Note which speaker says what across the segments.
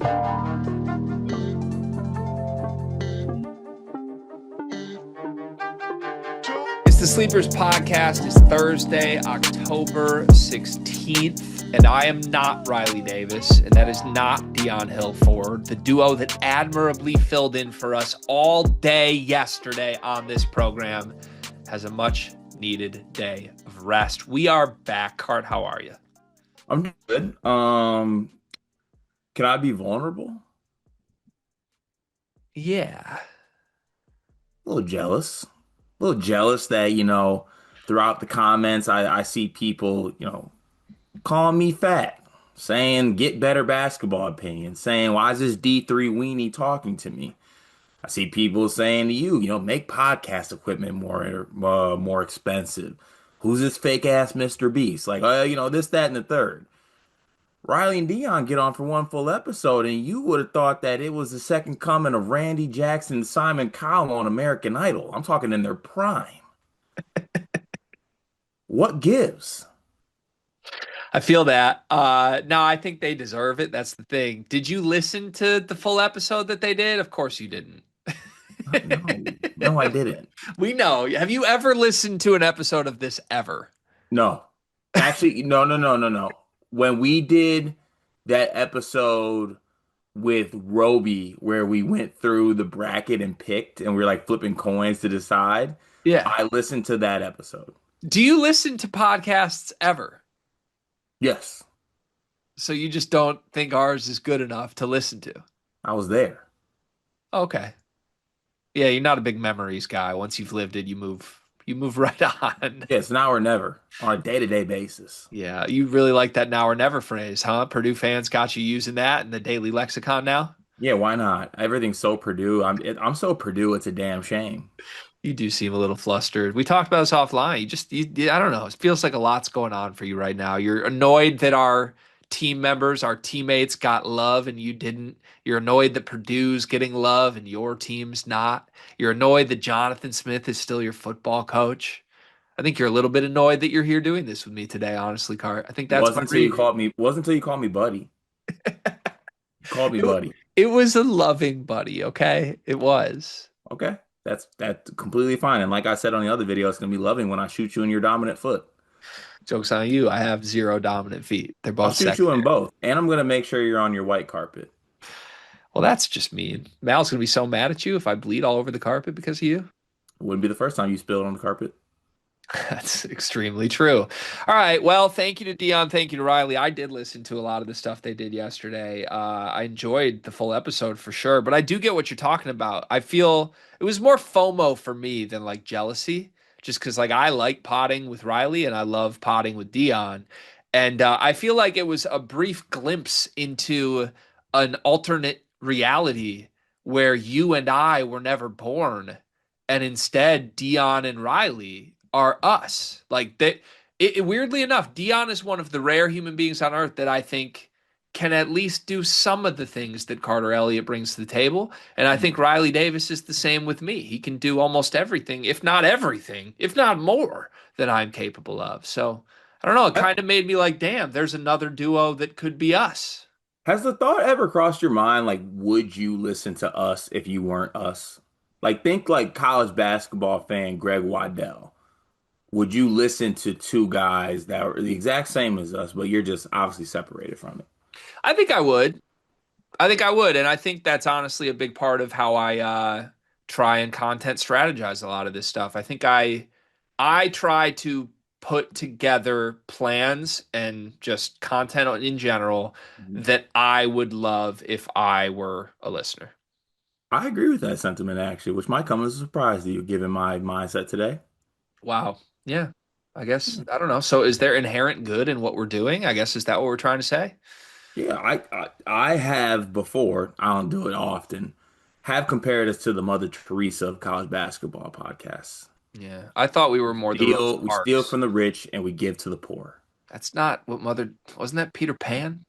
Speaker 1: It's the Sleepers Podcast. It's Thursday, October 16th, and I am not Riley Davis, and that is not Dion Hilford, the duo that admirably filled in for us all day yesterday on this program, has a much-needed day of rest. We are back. Cart, how are you?
Speaker 2: I'm good. Can I be vulnerable?
Speaker 1: Yeah.
Speaker 2: A little jealous. A little jealous that, throughout the comments, I see people, calling me fat, saying get better basketball opinions, saying why is this D3 weenie talking to me? I see people saying to you, make podcast equipment more expensive. Who's this fake ass Mr. Beast? Like, this, that, and the third. Riley and Dion get on for one full episode, and you would have thought that it was the second coming of Randy Jackson and Simon Cowell on American Idol. I'm talking in their prime. What gives?
Speaker 1: I feel that. No, I think they deserve it. That's the thing. Did you listen to the full episode that they did? Of course you didn't.
Speaker 2: No, I didn't.
Speaker 1: We know. Have you ever listened to an episode of this ever?
Speaker 2: No. Actually, no. When we did that episode with Roby, where we went through the bracket and picked, and we were like flipping coins to decide,
Speaker 1: Yeah.
Speaker 2: I listened to that episode.
Speaker 1: Do you listen to podcasts ever?
Speaker 2: Yes.
Speaker 1: So you just don't think ours is good enough to listen to?
Speaker 2: I was there.
Speaker 1: Okay. Yeah, you're not a big memories guy. Once you've lived it, you move right on.
Speaker 2: Yeah, it's now or never on a day-to-day basis.
Speaker 1: Yeah, you really like that now or never phrase, huh? Purdue fans got you using that in the daily lexicon now?
Speaker 2: Yeah, why not? Everything's so Purdue. I'm so Purdue. It's a damn shame.
Speaker 1: You do seem a little flustered. We talked about this offline. I don't know. It feels like a lot's going on for you right now. You're annoyed that our team members, our teammates got love and you didn't. You're annoyed that Purdue's getting love and your team's not. You're annoyed that Jonathan Smith is still your football coach. I think you're a little bit annoyed that you're here doing this with me today, honestly, Cart. I think that's my read.
Speaker 2: Wasn't until you called me buddy. You called me
Speaker 1: It,
Speaker 2: buddy.
Speaker 1: it was a loving buddy, okay? It was.
Speaker 2: Okay. That's completely fine. And like I said on the other video, it's gonna be loving when I shoot you in your dominant foot.
Speaker 1: Joke's on you. I have zero dominant feet. They're
Speaker 2: I'll
Speaker 1: both
Speaker 2: shoot you in
Speaker 1: secondary.
Speaker 2: both. And I'm gonna make sure you're on your white carpet.
Speaker 1: Well, that's just mean. Mal's gonna be so mad at you if I bleed all over the carpet because of you.
Speaker 2: It wouldn't be the first time you spilled on the carpet.
Speaker 1: That's extremely true. All right. Well, thank you to Dion. Thank you to Riley. I did listen to a lot of the stuff they did yesterday. I enjoyed the full episode for sure, but I do get what you're talking about. I feel it was more FOMO for me than like jealousy, just because like I like potting with Riley and I love potting with Dion. And I feel like it was a brief glimpse into an alternate reality where you and I were never born. And instead, Dion and Riley are us. Like that. Weirdly enough, Dion is one of the rare human beings on earth that I think can at least do some of the things that Carter Elliott brings to the table. And I think Riley Davis is the same with me. He can do almost everything, if not everything, if not more than I'm capable of. So I don't know. It kind of made me like, damn, there's another duo that could be us.
Speaker 2: Has the thought ever crossed your mind, like, would you listen to us if you weren't us? Like, think like college basketball fan Greg Waddell. Would you listen to two guys that are the exact same as us, but you're just obviously separated from it?
Speaker 1: I think I would. I think I would. And I think that's honestly a big part of how I try and content strategize a lot of this stuff. I think I try to put together plans and just content in general that I would love if I were a listener.
Speaker 2: I agree with that sentiment, actually, which might come as a surprise to you, given my mindset today.
Speaker 1: Wow. Yeah. I guess I don't know. So is there inherent good in what we're doing? I guess is that what we're trying to say?
Speaker 2: Yeah, I have before, I don't do it often, have compared us to the Mother Teresa of college basketball podcasts.
Speaker 1: Yeah. I thought we were more the Rosa
Speaker 2: We steal
Speaker 1: Parks.
Speaker 2: from the rich and we give to the poor.
Speaker 1: That's not what Mother wasn't that Peter Pan?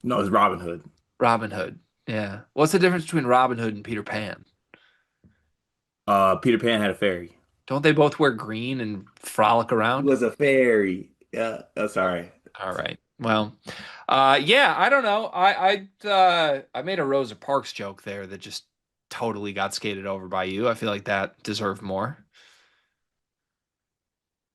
Speaker 2: No, it's Robin Hood.
Speaker 1: Robin Hood. Yeah. What's the difference between Robin Hood and Peter Pan?
Speaker 2: Peter Pan had a fairy.
Speaker 1: Don't they both wear green and frolic
Speaker 2: He
Speaker 1: around?
Speaker 2: was a fairy. Yeah, that's all right.
Speaker 1: All right. Well, Yeah, I don't know. I made a Rosa Parks joke there that just totally got skated over by you. I feel like that deserved more.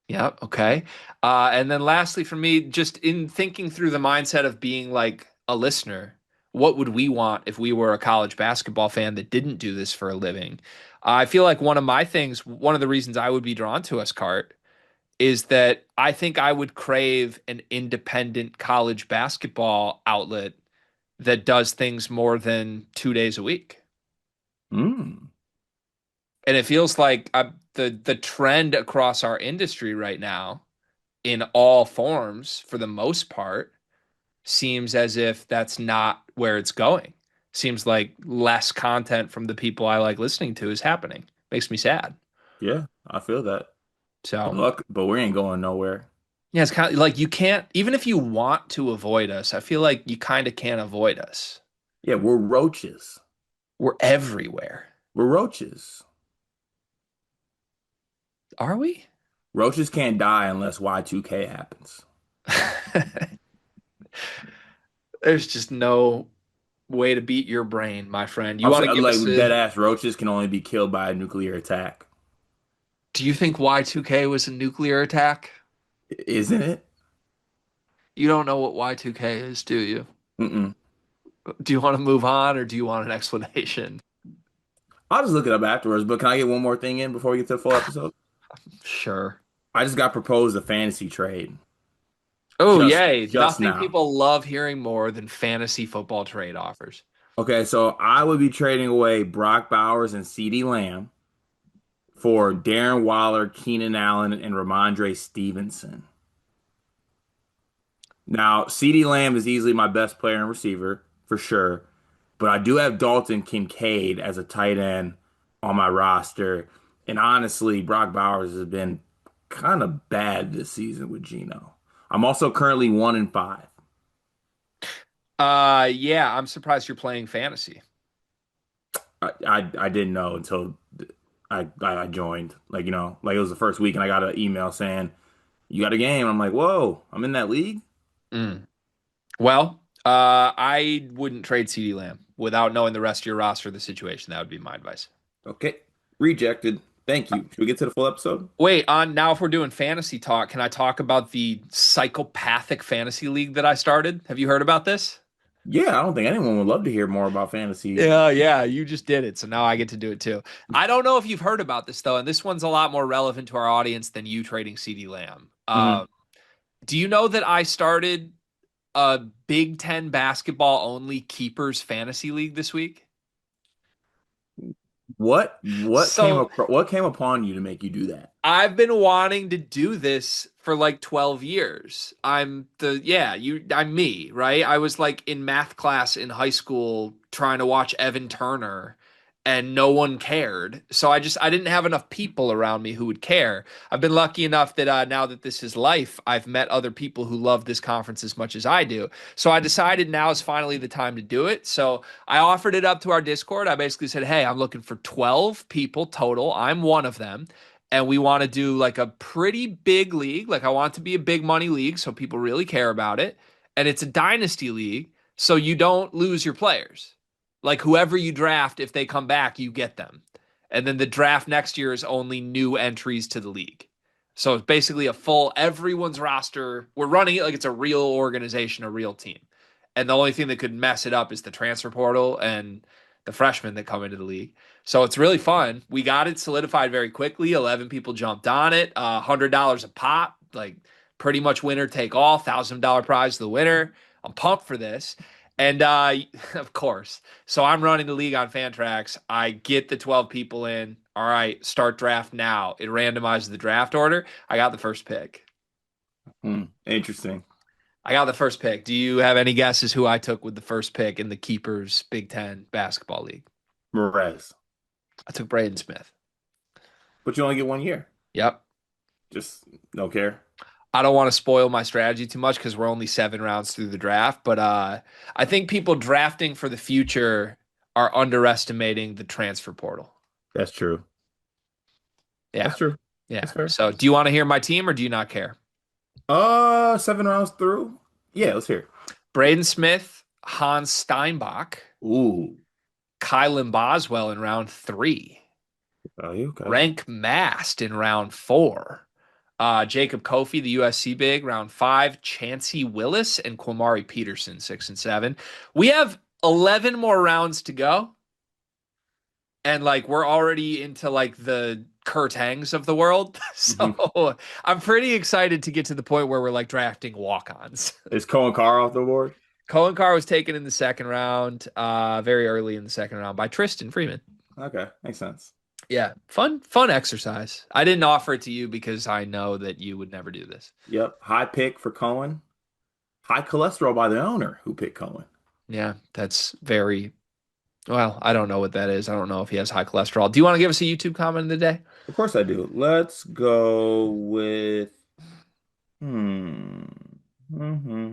Speaker 1: Yeah, okay. And then lastly for me, just in thinking through the mindset of being like a listener, what would we want if we were a college basketball fan that didn't do this for a living? I feel like one of the reasons I would be drawn to us, Cart, is that I think I would crave an independent college basketball outlet that does things more than 2 days a week.
Speaker 2: Mm,
Speaker 1: And it feels like the trend across our industry right now, in all forms, for the most part, seems as if that's not where it's going. Seems like less content from the people I like listening to is happening. Makes me sad.
Speaker 2: yeah, I feel that. But
Speaker 1: So,
Speaker 2: look, but we ain't going nowhere.
Speaker 1: yeah, it's kind of like you can't, even if you want to avoid us, I feel like you kind of can't avoid us.
Speaker 2: Yeah, we're roaches.
Speaker 1: We're everywhere.
Speaker 2: We're roaches.
Speaker 1: Are we?
Speaker 2: Roaches can't die unless Y2K happens.
Speaker 1: There's just no way to beat your brain, my friend. You
Speaker 2: I'm
Speaker 1: want to
Speaker 2: saying,
Speaker 1: give us
Speaker 2: like,
Speaker 1: a,
Speaker 2: dead ass roaches can only be killed by a nuclear attack,
Speaker 1: do you think Y2K was a nuclear attack?
Speaker 2: isn't it?
Speaker 1: You don't know what Y2K is, do you?
Speaker 2: Mm-mm.
Speaker 1: Do you want to move on or do you want an explanation?
Speaker 2: I'll just look it up afterwards. But can I get one more thing in before we get to the full episode?
Speaker 1: Sure.
Speaker 2: I just got proposed a fantasy trade
Speaker 1: Oh,
Speaker 2: just
Speaker 1: yay.
Speaker 2: just
Speaker 1: Nothing
Speaker 2: now.
Speaker 1: people love hearing more than fantasy football trade offers.
Speaker 2: Okay, so I would be trading away Brock Bowers and CeeDee Lamb for Darren Waller, Keenan Allen, and Ramondre Stevenson. Now, CeeDee Lamb is easily my best player and receiver for sure, but I do have Dalton Kincaid as a tight end on my roster. And honestly, Brock Bowers has been kind of bad this season with Geno. I'm also currently 1-5.
Speaker 1: Yeah, I'm surprised you're playing fantasy.
Speaker 2: I didn't know until I joined. Like, like it was the first week and I got an email saying, you got a game. I'm like, whoa, I'm in that league?
Speaker 1: Mm. Well, I wouldn't trade CeeDee Lamb without knowing the rest of your roster, the situation. That would be my advice.
Speaker 2: Okay, rejected. Thank you. Should we get to the full episode?
Speaker 1: Wait, on now if we're doing fantasy talk, can I talk about the psychopathic fantasy league that I started? Have you heard about this?
Speaker 2: Yeah, I don't think anyone would love to hear more about fantasy.
Speaker 1: Yeah, you just did it, so now I get to do it too. I don't know if you've heard about this though, and this one's a lot more relevant to our audience than you trading CD Lamb.
Speaker 2: Mhm.
Speaker 1: Do you know that I started a Big Ten basketball only keepers fantasy league this week?
Speaker 2: What
Speaker 1: So
Speaker 2: what came upon you to make you do that?
Speaker 1: I've been wanting to do this for like 12 years. I'm me, right? I was like in math class in high school trying to watch Evan Turner and no one cared. So I didn't have enough people around me who would care. I've been lucky enough that now that this is life, I've met other people who love this conference as much as I do. So I decided now is finally the time to do it. So I offered it up to our Discord. I basically said, "Hey, I'm looking for 12 people total. I'm one of them." And we want to do like a pretty big league. Like I want it to be a big money league so people really care about it. And it's a dynasty league, so you don't lose your players. Like whoever you draft, if they come back, you get them. And then the draft next year is only new entries to the league. So it's basically a full everyone's roster. We're running it like it's a real organization, a real team. And the only thing that could mess it up is the transfer portal and the freshmen that come into the league. So it's really fun. We got it solidified very quickly. 11 people jumped on it. $100 a pop, like pretty much winner take all. $1,000 prize to the winner. I'm pumped for this. And of course, so I'm running the league on Fantrax. I get the 12 people in. All right, start draft now. It randomizes the draft order. I got the first pick.
Speaker 2: Interesting.
Speaker 1: I got the first pick. Do you have any guesses who I took with the first pick in the Keepers Big Ten basketball league?
Speaker 2: Perez.
Speaker 1: I took Braden Smith.
Speaker 2: But you only get 1 year.
Speaker 1: Yep.
Speaker 2: Just no care.
Speaker 1: I don't want to spoil my strategy too much because we're only 7 rounds through the draft, but I think people drafting for the future are underestimating the transfer portal.
Speaker 2: That's true.
Speaker 1: Yeah,
Speaker 2: That's true.
Speaker 1: yeah.
Speaker 2: That's fair.
Speaker 1: So, do you want to hear my team or do you not care?
Speaker 2: 7 rounds through. Yeah, let's hear it.
Speaker 1: Braden Smith, Hans Steinbach,
Speaker 2: Ooh.
Speaker 1: Kylan Boswell in round three,
Speaker 2: Are you okay?
Speaker 1: Rank Mast in round four, Jacob Kofi, the USC big, round five, Chancey Willis and Kwamari Peterson, 6 and 7. We have 11 more rounds to go. And like we're already into like the Kurt Hangs of the world.
Speaker 2: Hmm.
Speaker 1: So I'm pretty excited to get to the point where we're like drafting walk-ons.
Speaker 2: Is Cohen Carr off the board?
Speaker 1: Cohen Carr was taken in the second round, very early in the second round by Tristan Freeman.
Speaker 2: Okay, makes sense.
Speaker 1: Yeah, fun exercise. I didn't offer it to you because I know that you would never do this.
Speaker 2: Yep. High pick for Cohen. High cholesterol by the owner who picked Cohen.
Speaker 1: Yeah, that's very well. I don't know what that is. I don't know if he has high cholesterol. Do you want to give us a YouTube comment of the day?
Speaker 2: Of course I do. Let's go with hmm. Hmm.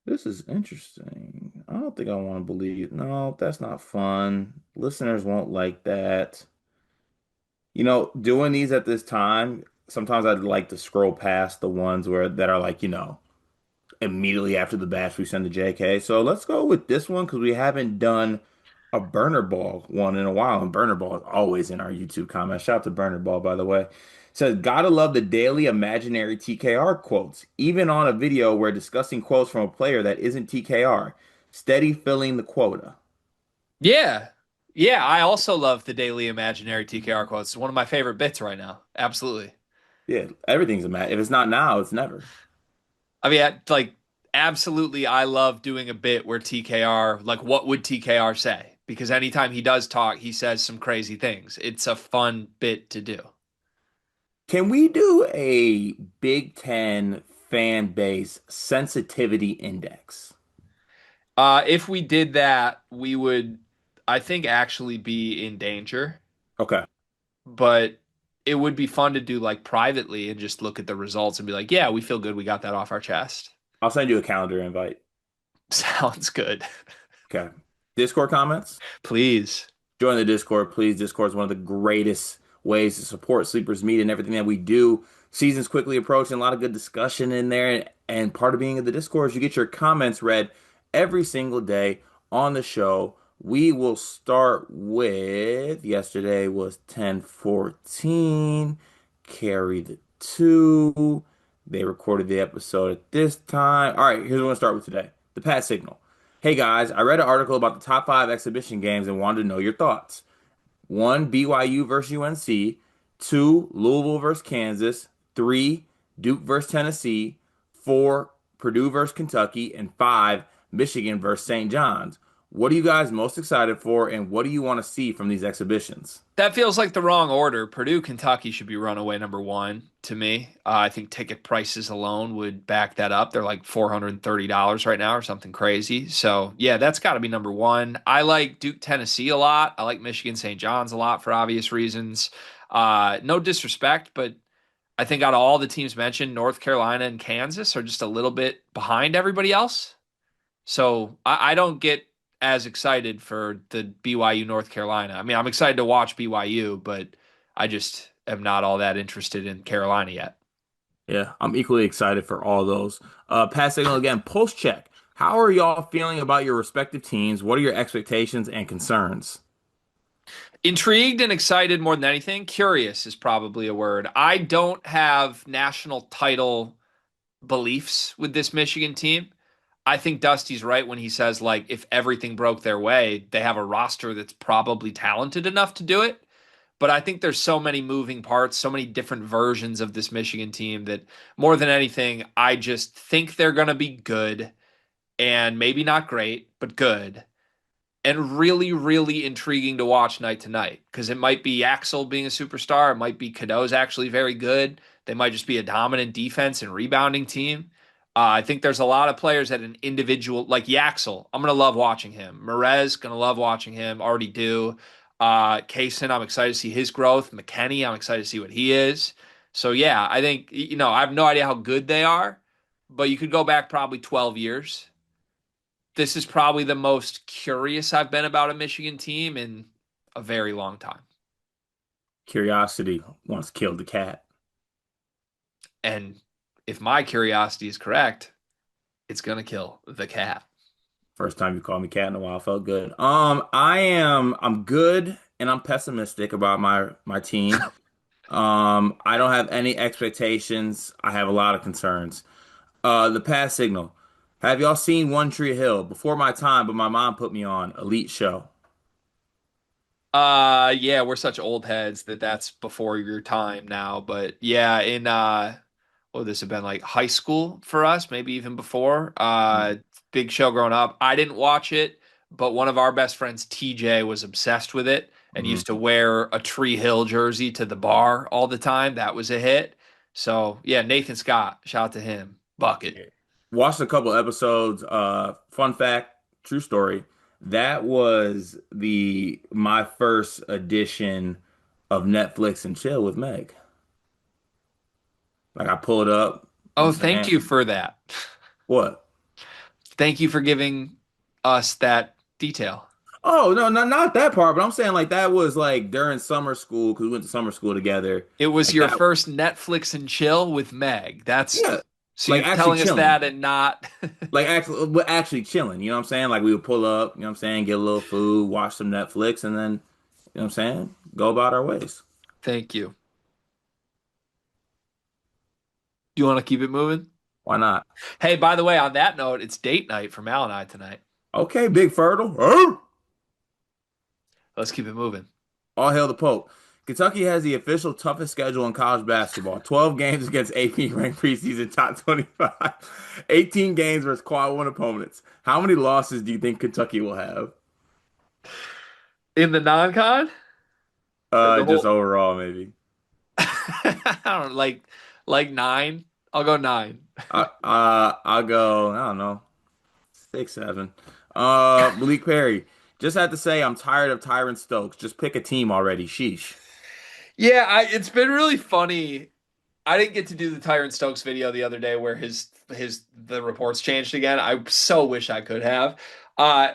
Speaker 2: This is interesting. I don't think I want to believe. No, that's not fun. Listeners won't like that. Doing these at this time, sometimes I'd like to scroll past the ones where that are like, immediately after the batch we send to JK. So let's go with this one because we haven't done a burner ball one in a while, and burner ball is always in our YouTube comments. Shout out to burner ball, by the way. It says, gotta love the daily imaginary TKR quotes, even on a video where discussing quotes from a player that isn't TKR. Steady filling the quota.
Speaker 1: Yeah. Yeah, I also love the daily imaginary TKR quotes. It's one of my favorite bits right now. Absolutely.
Speaker 2: Yeah, everything's a match. If it's not now, it's never.
Speaker 1: I mean, like, absolutely, I love doing a bit where TKR, like, what would TKR say? Because anytime he does talk, he says some crazy things. It's a fun bit to do.
Speaker 2: Can we do a Big Ten fan base sensitivity index?
Speaker 1: If we did that, we would, I think, actually be in danger.
Speaker 2: Okay.
Speaker 1: But it would be fun to do like privately and just look at the results and be like, yeah, we feel good. We got that off our chest.
Speaker 2: I'll send you a calendar invite.
Speaker 1: Sounds good.
Speaker 2: Okay. Discord comments?
Speaker 1: Please.
Speaker 2: Join the Discord, please. Discord is one of the greatest ways to support Sleepers Media and everything that we do. Season's quickly approaching, a lot of good discussion in there. And part of being in the Discord is you get your comments read every single day on the show. We will start with yesterday was 10:14. Carry the two. They recorded the episode at this time. All right, here's what I'm going to start with today. The Pat Signal. Hey guys, I read an article about the top five exhibition games and wanted to know your thoughts. One, BYU versus UNC. Two, Louisville versus Kansas. Three, Duke versus Tennessee. Four, Purdue versus Kentucky. And five, Michigan versus St. John's. What are you guys most excited for, and what do you want to see from these exhibitions?
Speaker 1: That feels like the wrong order. Purdue, Kentucky should be runaway number one to me. I think ticket prices alone would back that up. They're like $430 right now or something crazy. So, yeah, that's got to be number one. I like Duke, Tennessee a lot. I like Michigan, St. John's a lot for obvious reasons. No disrespect, but I think out of all the teams mentioned, North Carolina and Kansas are just a little bit behind everybody else. So I don't get as excited for the BYU North Carolina. I mean, I'm excited to watch BYU, but I just am not all that interested in Carolina yet.
Speaker 2: Yeah, I'm equally excited for all those. Pat Signal again, post check. How are y'all feeling about your respective teams? What are your expectations and concerns?
Speaker 1: Intrigued and excited more than anything. Curious is probably a word. I don't have national title beliefs with this Michigan team. I think Dusty's right when he says, like, if everything broke their way, they have a roster that's probably talented enough to do it. But I think there's so many moving parts, so many different versions of this Michigan team that more than anything, I just think they're going to be good and maybe not great, but good and really, really intriguing to watch night to night because it might be Axel being a superstar. It might be Cadeau's actually very good. They might just be a dominant defense and rebounding team. I think there's a lot of players at an individual, like Yaxel. I'm going to love watching him. Merez, going to love watching him. Already do. Kaysen, I'm excited to see his growth. McKenney, I'm excited to see what he is. So, yeah, I think, I have no idea how good they are, but you could go back probably 12 years. This is probably the most curious I've been about a Michigan team in a very long time.
Speaker 2: Curiosity once killed the cat.
Speaker 1: And if my curiosity is correct, it's gonna kill the cat.
Speaker 2: First time you called me cat in a while, felt good. I'm good and I'm pessimistic about my team. I don't have any expectations. I have a lot of concerns. The pass signal. Have y'all seen One Tree Hill? Before my time, but my mom put me on. Elite show.
Speaker 1: Yeah, we're such old heads that that's before your time now. But yeah, in what would this have been like high school for us, maybe even before. Big show growing up. I didn't watch it, but one of our best friends, TJ, was obsessed with it and
Speaker 2: Mhm.
Speaker 1: used to wear a Tree Hill jersey to the bar all the time. That was a hit. So yeah, Nathan Scott, shout out to him. Bucket.
Speaker 2: Watched a couple episodes. Fun fact, true story. That was the my first edition of Netflix and chill with Meg. Like I pulled up, you know
Speaker 1: Oh,
Speaker 2: what I'm
Speaker 1: thank
Speaker 2: saying?
Speaker 1: you for that.
Speaker 2: What?
Speaker 1: Thank you for giving us that detail.
Speaker 2: Oh no, not that part, but I'm saying like that was like during summer school because we went to summer school together.
Speaker 1: It was
Speaker 2: Like
Speaker 1: your
Speaker 2: that,
Speaker 1: first Netflix and chill with Meg. That's
Speaker 2: yeah.
Speaker 1: so
Speaker 2: Like
Speaker 1: you're
Speaker 2: actually
Speaker 1: telling us
Speaker 2: chilling.
Speaker 1: that and not.
Speaker 2: Like actually, we're actually chilling. You know what I'm saying? Like we would pull up. You know what I'm saying? Get a little food, watch some Netflix, and then you know what I'm saying? Go about our ways.
Speaker 1: Thank you. Do you want to keep it moving?
Speaker 2: Why not?
Speaker 1: Hey, by the way, on that note, it's date night for Mal and I tonight.
Speaker 2: Okay, Big Fertile. Arr!
Speaker 1: Let's keep it moving.
Speaker 2: All hail the Pope. Kentucky has the official toughest schedule in college basketball. 12 games against AP ranked preseason top 25. 18 games versus quad one opponents. How many losses do you think Kentucky will have?
Speaker 1: In the non-con or the
Speaker 2: Just
Speaker 1: whole?
Speaker 2: overall, maybe.
Speaker 1: I don't know, like nine. I'll go nine.
Speaker 2: I'll go, I don't know, 6, 7. Malik Perry. Just had to say, I'm tired of Tyron Stokes. Just pick a team already. Sheesh.
Speaker 1: Yeah, it's been really funny. I didn't get to do the Tyron Stokes video the other day where his the reports changed again. I so wish I could have.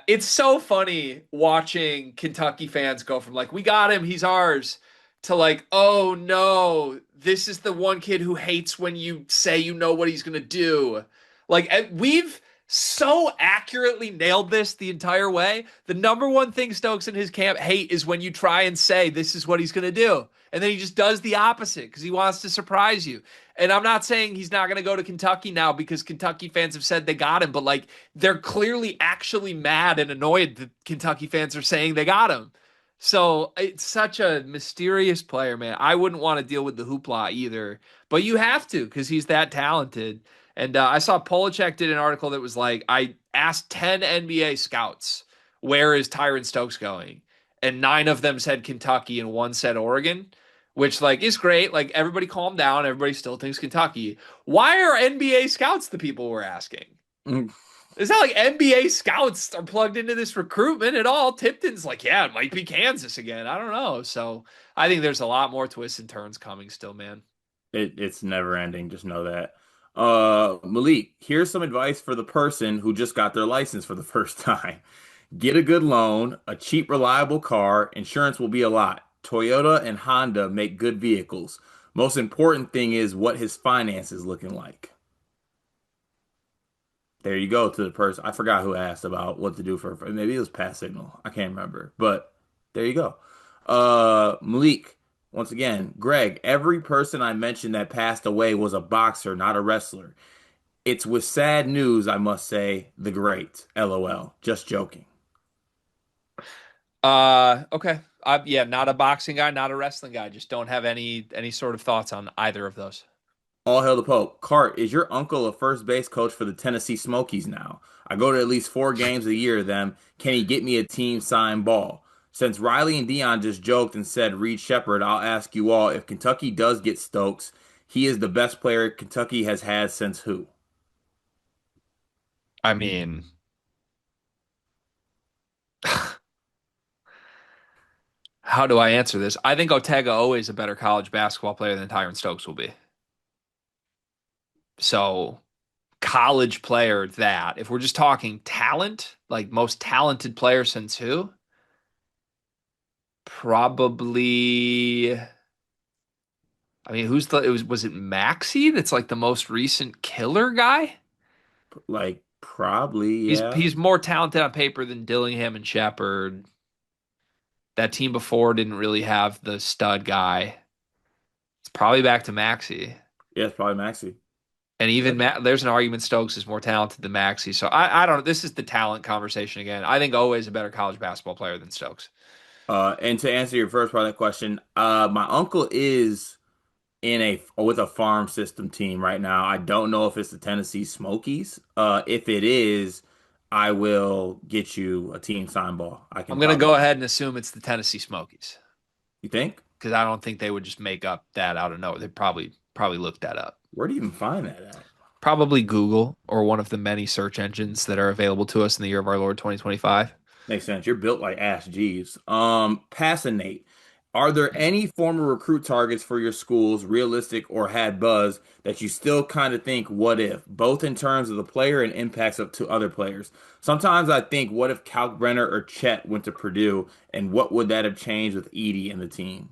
Speaker 1: It's so funny watching Kentucky fans go from like, we got him, he's ours, to like, oh no, this is the one kid who hates when you say you know what he's gonna do. Like, we've so accurately nailed this the entire way. The number one thing Stokes and his camp hate is when you try and say this is what he's gonna do. And then he just does the opposite because he wants to surprise you. And I'm not saying he's not going to go to Kentucky now because Kentucky fans have said they got him, but like they're clearly actually mad and annoyed that Kentucky fans are saying they got him. So it's such a mysterious player, man. I wouldn't want to deal with the hoopla either, but you have to because he's that talented. And I saw Polachek did an article that was like, I asked 10 NBA scouts, where is Tyron Stokes going? And nine of them said Kentucky and one said Oregon, which like is great. Like everybody calm down. Everybody still thinks Kentucky. Why are NBA scouts the people we're asking?
Speaker 2: Mm,
Speaker 1: It's not like NBA scouts are plugged into this recruitment at all. Tipton's like, yeah, it might be Kansas again. I don't know. So I think there's a lot more twists and turns coming still, man.
Speaker 2: it's never ending. Just know that. Malik, here's some advice for the person who just got their license for the first time. Get a good loan, a cheap, reliable car. Insurance will be a lot. Toyota and Honda make good vehicles. Most important thing is what his finance is looking like. There you go to the person. I forgot who asked about what to do for maybe it was pass signal. I can't remember. But there you go. Malik, once again, Greg, every person I mentioned that passed away was a boxer, not a wrestler. It's with sad news, I must say, the great. LOL. Just joking.
Speaker 1: Okay. Yeah, not a boxing guy, not a wrestling guy. Just don't have any sort of thoughts on either of those.
Speaker 2: All hail the Pope. Cart, is your uncle a first base coach for the Tennessee Smokies now? I go to at least 4 games a year of them. Can he get me a team signed ball? Since Riley and Dion just joked and said Reed Shepard, I'll ask you all if Kentucky does get Stokes, he is the best player Kentucky has had since who?
Speaker 1: I mean, how do I answer this? I think Otega always a better college basketball player than Tyron Stokes will be. So, college player that, if we're just talking talent, like most talented player since who? Probably, I mean, was it Maxi that's like the most recent killer guy?
Speaker 2: Like probably,
Speaker 1: He's
Speaker 2: yeah.
Speaker 1: he's more talented on paper than Dillingham and Shepard. That team before didn't really have the stud guy. It's probably back to Maxi.
Speaker 2: Yeah, it's probably Maxi.
Speaker 1: And even there's an argument Stokes is more talented than Maxi. So I don't know. This is the talent conversation again. I think Owe is a better college basketball player than Stokes.
Speaker 2: And to answer your first part of that question, my uncle is in a with a farm system team right now. I don't know if it's the Tennessee Smokies. If it is, I will get you a team sign ball. I
Speaker 1: I'm
Speaker 2: can
Speaker 1: gonna
Speaker 2: probably.
Speaker 1: go ahead and assume it's the Tennessee Smokies
Speaker 2: You think?
Speaker 1: because I don't think they would just make up that out of nowhere. They probably looked that up.
Speaker 2: Where do you even find that at?
Speaker 1: Probably Google or one of the many search engines that are available to us in the year of our Lord 2025.
Speaker 2: Makes sense. You're built like Ash Jeeves. Passionate. Are there any former recruit targets for your schools, realistic or had buzz, that you still kind of think, what if, both in terms of the player and impacts up to other players? Sometimes I think, what if Kalkbrenner or Chet went to Purdue, and what would that have changed with Edie and the team?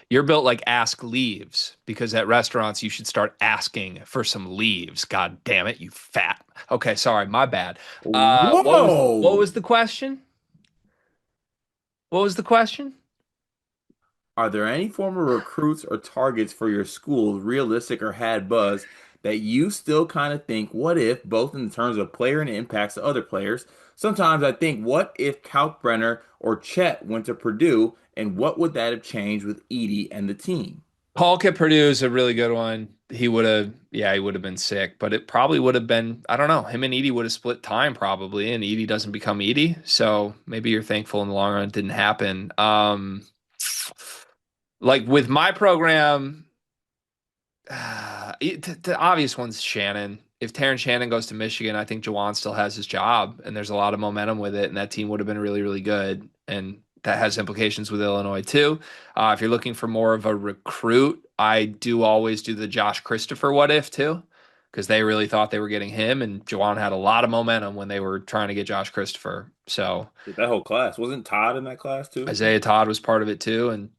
Speaker 1: You're built like ask leaves because at restaurants you should start asking for some leaves. God damn it, you fat. Okay, sorry, my bad. What was
Speaker 2: Whoa!
Speaker 1: the question? What was the question?
Speaker 2: Are there any former recruits or targets for your schools, realistic or had buzz, that you still kind of think, what if, both in terms of player and impacts to other players? Sometimes I think, what if Kalkbrenner or Chet went to Purdue, and what would that have changed with Edie and the team?
Speaker 1: Hulk at Purdue is a really good one. He would have been sick, but it probably would have been, I don't know, him and Edie would have split time probably, and Edie doesn't become Edie. So maybe you're thankful in the long run it didn't happen. Like with my program, the obvious one's Shannon. If Terrence Shannon goes to Michigan, I think Jawan still has his job, and there's a lot of momentum with it, and that team would have been really, really good. And that has implications with Illinois too. If you're looking for more of a recruit, I do always do the Josh Christopher what if too, because they really thought they were getting him, and Jawan had a lot of momentum when they were trying to get Josh Christopher. So
Speaker 2: That whole class. Wasn't Todd in that class too?
Speaker 1: Isaiah Todd was part of it too, and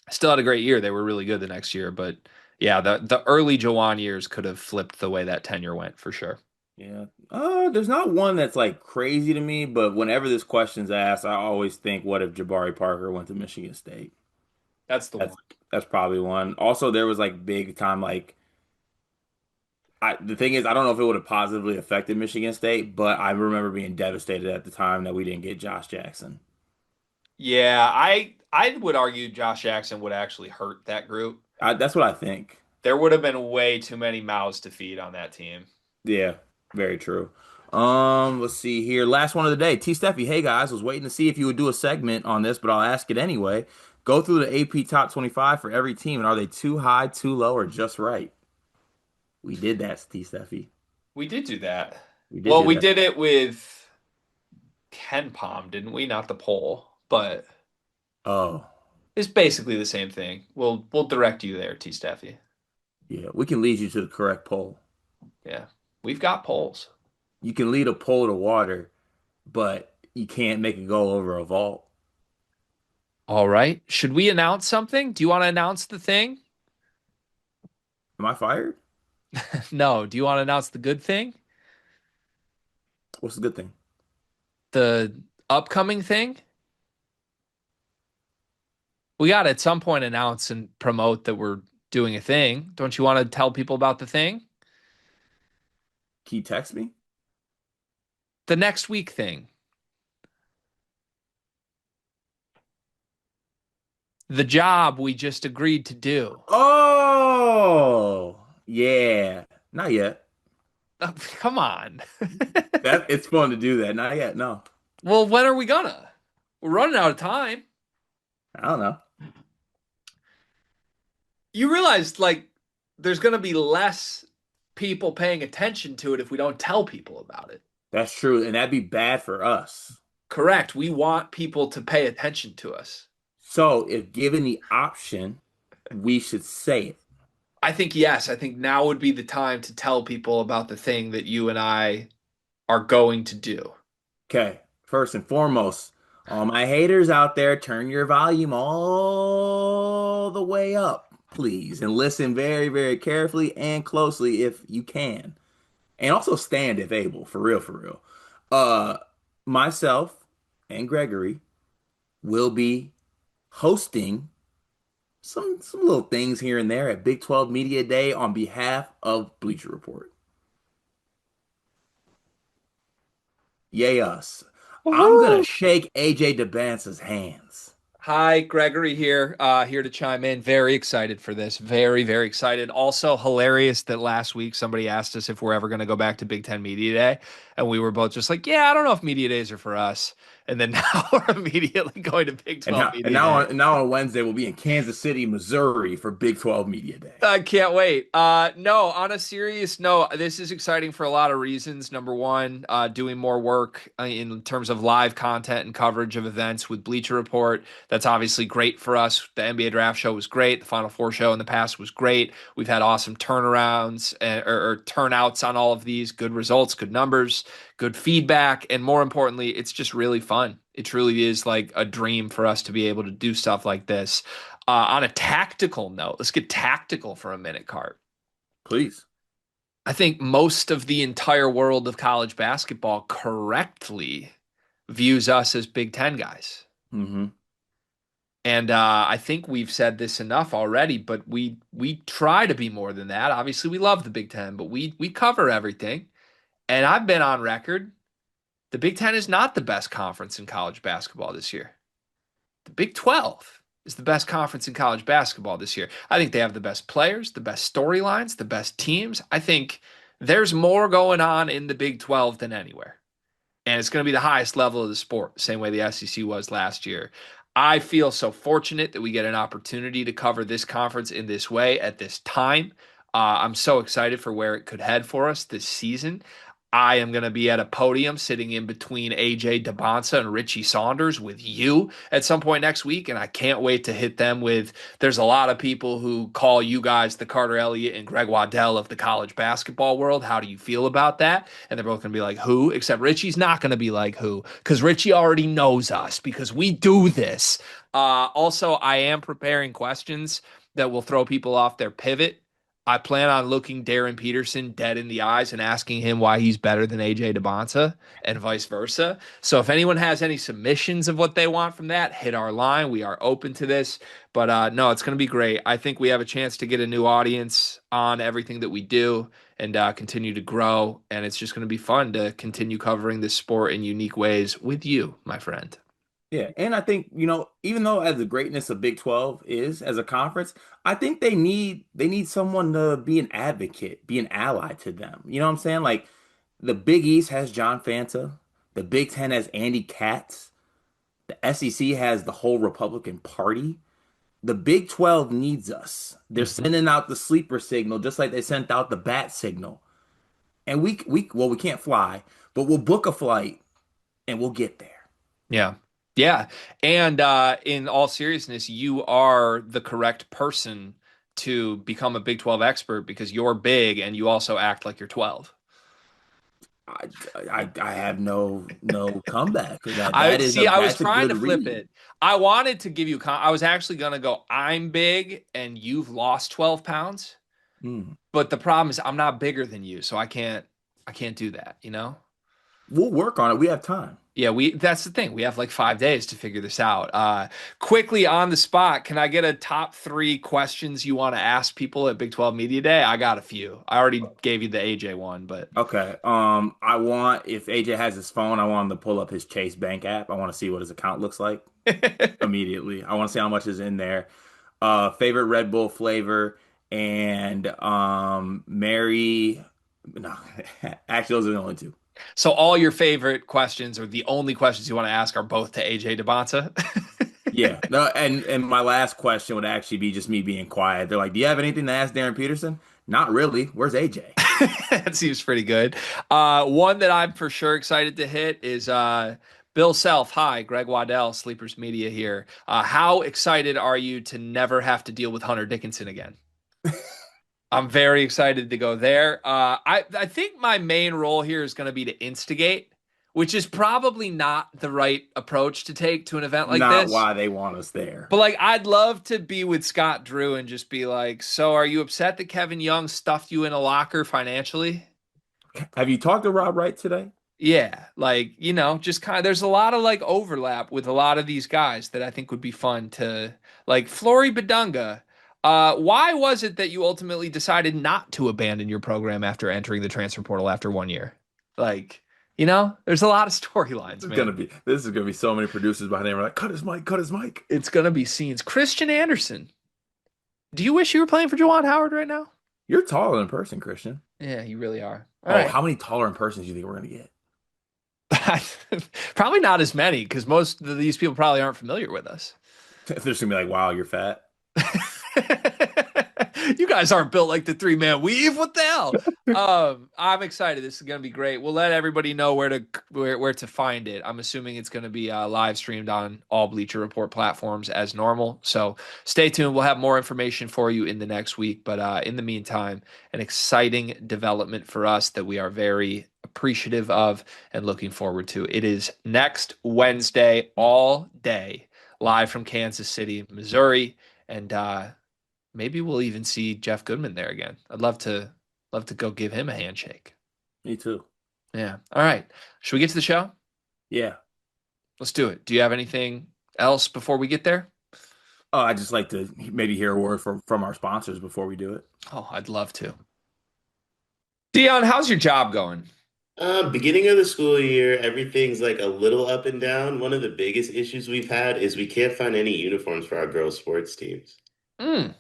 Speaker 1: still had a great year. They were really good the next year, but yeah, the early Jawan years could have flipped the way that tenure went for sure.
Speaker 2: Yeah. There's not one that's like crazy to me, but whenever this question's asked, I always think, what if Jabari Parker went to Michigan State?
Speaker 1: That's the
Speaker 2: That's
Speaker 1: one.
Speaker 2: that's probably one. Also, there was like big time like the thing is, I don't know if it would have positively affected Michigan State, but I remember being devastated at the time that we didn't get Josh Jackson.
Speaker 1: Yeah, I would argue Josh Jackson would actually hurt that group.
Speaker 2: That's what I think.
Speaker 1: There would have been way too many mouths to feed on that team.
Speaker 2: Yeah, very true. Let's see here. Last one of the day. T Steffi, hey guys, was waiting to see if you would do a segment on this, but I'll ask it anyway. Go through the AP top 25 for every team, and are they too high, too low, or just right? We did that, T Steffi.
Speaker 1: We did do that.
Speaker 2: We did
Speaker 1: Well,
Speaker 2: do
Speaker 1: we
Speaker 2: that.
Speaker 1: did it with KenPom, didn't we? Not the poll, but
Speaker 2: Oh,
Speaker 1: it's basically the same thing. We'll direct you there, T. Steffi.
Speaker 2: yeah. We can lead you to the correct poll.
Speaker 1: Yeah, we've got polls.
Speaker 2: You can lead a pole to water, but you can't make it go over a vault.
Speaker 1: All right. Should we announce something? Do you want to announce the thing?
Speaker 2: Am I fired?
Speaker 1: No. Do you want to announce the good thing?
Speaker 2: What's the good thing?
Speaker 1: The upcoming thing? We got to at some point announce and promote that we're doing a thing. Don't you want to tell people about the thing?
Speaker 2: Can you text me?
Speaker 1: The next week thing. The job we just agreed to do.
Speaker 2: Oh, yeah. Not yet.
Speaker 1: Oh, come on.
Speaker 2: That it's fun to do that. Not yet. No.
Speaker 1: Well, when are we gonna? We're running out of time.
Speaker 2: I don't know.
Speaker 1: You realize, like, there's gonna be less people paying attention to it if we don't tell people about it.
Speaker 2: That's true, and that'd be bad for us.
Speaker 1: Correct. We want people to pay attention to us.
Speaker 2: So, if given the option, we should say it.
Speaker 1: I think yes. I think now would be the time to tell people about the thing that you and I are going to do.
Speaker 2: Okay. First and foremost, all my haters out there, turn your volume all the way up. please, and listen very, very carefully and closely if you can. And also stand if able, for real, for real. Uh, myself and Gregory will be hosting some little things here and there at Big 12 Media Day on behalf of Bleacher Report. Yay us. I'm gonna
Speaker 1: Woohoo!
Speaker 2: shake AJ DeBance's hands.
Speaker 1: Hi, Gregory here, here to chime in. Very excited for this. Very, very excited. Also, hilarious that last week somebody asked us if we're ever going to go back to Big Ten Media Day, and we were both just like, "Yeah, I don't know if media days are for us." And then now we're immediately going to Big
Speaker 2: And
Speaker 1: 12
Speaker 2: now, and
Speaker 1: Media
Speaker 2: now
Speaker 1: Day.
Speaker 2: on, now on Wednesday, we'll be in Kansas City, Missouri for Big 12 Media Day.
Speaker 1: I can't wait. No, on a serious note, this is exciting for a lot of reasons. Number one, doing more work in terms of live content and coverage of events with Bleacher Report. That's obviously great for us. The NBA Draft Show was great. The Final Four show in the past was great. We've had awesome turnarounds or turnouts on all of these. Good results, good numbers, good feedback, and more importantly, it's just really fun. It truly is like a dream for us to be able to do stuff like this. On a tactical note, let's get tactical for a minute, Cart.
Speaker 2: Please.
Speaker 1: I think most of the entire world of college basketball correctly views us as Big Ten guys.
Speaker 2: Hmm.
Speaker 1: And I think we've said this enough already, but we try to be more than that. Obviously, we love the Big Ten, but we cover everything. And I've been on record. The Big Ten is not the best conference in college basketball this year. The Big 12 is the best conference in college basketball this year. I think they have the best players, the best storylines, the best teams. I think there's more going on in the Big 12 than anywhere. And it's going to be the highest level of the sport, same way the SEC was last year. I feel so fortunate that we get an opportunity to cover this conference in this way at this time. I'm so excited for where it could head for us this season. I am going to be at a podium sitting in between AJ DeBonsa and Richie Saunders with you at some point next week. And I can't wait to hit them with. There's a lot of people who call you guys the Carter Elliott and Greg Waddell of the college basketball world. How do you feel about that? And they're both going to be like, who? Except Richie's not going to be like, who? Because Richie already knows us because we do this. Also, I am preparing questions that will throw people off their pivot. I plan on looking Darren Peterson dead in the eyes and asking him why he's better than AJ DeBonta and vice versa. So if anyone has any submissions of what they want from that, hit our line. We are open to this. But no, it's going to be great. I think we have a chance to get a new audience on everything that we do and continue to grow. And it's just going to be fun to continue covering this sport in unique ways with you, my friend.
Speaker 2: Yeah, and I think, even though as the greatness of Big 12 is as a conference, I think they need someone to be an advocate, be an ally to them. You know what I'm saying? Like the Big East has John Fanta, the Big Ten has Andy Katz, the SEC has the whole Republican Party. The Big 12 needs us. They're
Speaker 1: Mhm.
Speaker 2: sending out the sleeper signal just like they sent out the bat signal. And we can't fly, but we'll book a flight and we'll get there.
Speaker 1: Yeah. Yeah. And in all seriousness, you are the correct person to become a Big 12 expert because you're big and you also act like you're 12.
Speaker 2: I, I have no comeback. That
Speaker 1: I
Speaker 2: that is a
Speaker 1: see, I was
Speaker 2: that's a
Speaker 1: trying
Speaker 2: good
Speaker 1: to flip
Speaker 2: read.
Speaker 1: it. I wanted to give you, I was actually going to go, I'm big and you've lost 12 pounds.
Speaker 2: Hmm.
Speaker 1: But the problem is I'm not bigger than you. So I can't do that, you know?
Speaker 2: We'll work on it. We have time.
Speaker 1: Yeah, that's the thing. We have like 5 days to figure this out. Quickly on the spot, can I get a top three questions you want to ask people at Big 12 Media Day? I got a few. I already gave you the AJ one, but
Speaker 2: Okay. I want if AJ has his phone, I want him to pull up his Chase Bank app. I want to see what his account looks like immediately. I want to see how much is in there. Favorite Red Bull flavor and Mary. No, actually, those are the only two.
Speaker 1: so all your favorite questions or the only questions you want to ask are both to AJ DeBonta.
Speaker 2: Yeah. No, and my last question would actually be just me being quiet. They're like, "Do you have anything to ask Darren Peterson?" Not really. Where's AJ?
Speaker 1: That seems pretty good. One that I'm for sure excited to hit is Bill Self. Hi, Greg Waddell, Sleepers Media here. How excited are you to never have to deal with Hunter Dickinson again? I'm very excited to go there. I think my main role here is going to be to instigate, which is probably not the right approach to take to an event like
Speaker 2: Not
Speaker 1: this.
Speaker 2: why they want us there.
Speaker 1: But like, I'd love to be with Scott Drew and just be like, "So, are you upset that Kevin Young stuffed you in a locker financially?"
Speaker 2: Have you talked to Rob Wright today?
Speaker 1: Yeah, like, just kind of there's a lot of like overlap with a lot of these guys that I think would be fun to like Flory Badunga. Why was it that you ultimately decided not to abandon your program after entering the transfer portal after 1 year? Like, there's a lot of storylines, man.
Speaker 2: This is gonna be so many producers behind him. We're like, cut his mic, cut his mic.
Speaker 1: It's gonna be scenes. Christian Anderson. Do you wish you were playing for Juwan Howard right now?
Speaker 2: You're taller in person, Christian.
Speaker 1: Yeah, you really are. All
Speaker 2: Oh,
Speaker 1: right.
Speaker 2: how many taller in persons do you think we're gonna get?
Speaker 1: Probably not as many because most of these people probably aren't familiar with us.
Speaker 2: They're just gonna be like, wow, you're fat.
Speaker 1: You guys aren't built like the three-man weave. What the hell? I'm excited. This is gonna be great. We'll let everybody know where to find it. I'm assuming it's gonna be live streamed on all Bleacher Report platforms as normal. So stay tuned. We'll have more information for you in the next week. But in the meantime, an exciting development for us that we are very appreciative of and looking forward to. It is next Wednesday, all day, live from Kansas City, Missouri, and maybe we'll even see Jeff Goodman there again. I'd love to go give him a handshake.
Speaker 2: Me too.
Speaker 1: Yeah. All right. Should we get to the show?
Speaker 2: Yeah.
Speaker 1: Let's do it. Do you have anything else before we get there?
Speaker 2: Oh, I just like to maybe hear a word from our sponsors before we do it.
Speaker 1: Oh, I'd love to. Dion, how's your job going?
Speaker 3: Beginning of the school year, everything's like a little up and down. One of the biggest issues we've had is we can't find any uniforms for our girls' sports teams.
Speaker 1: Mm,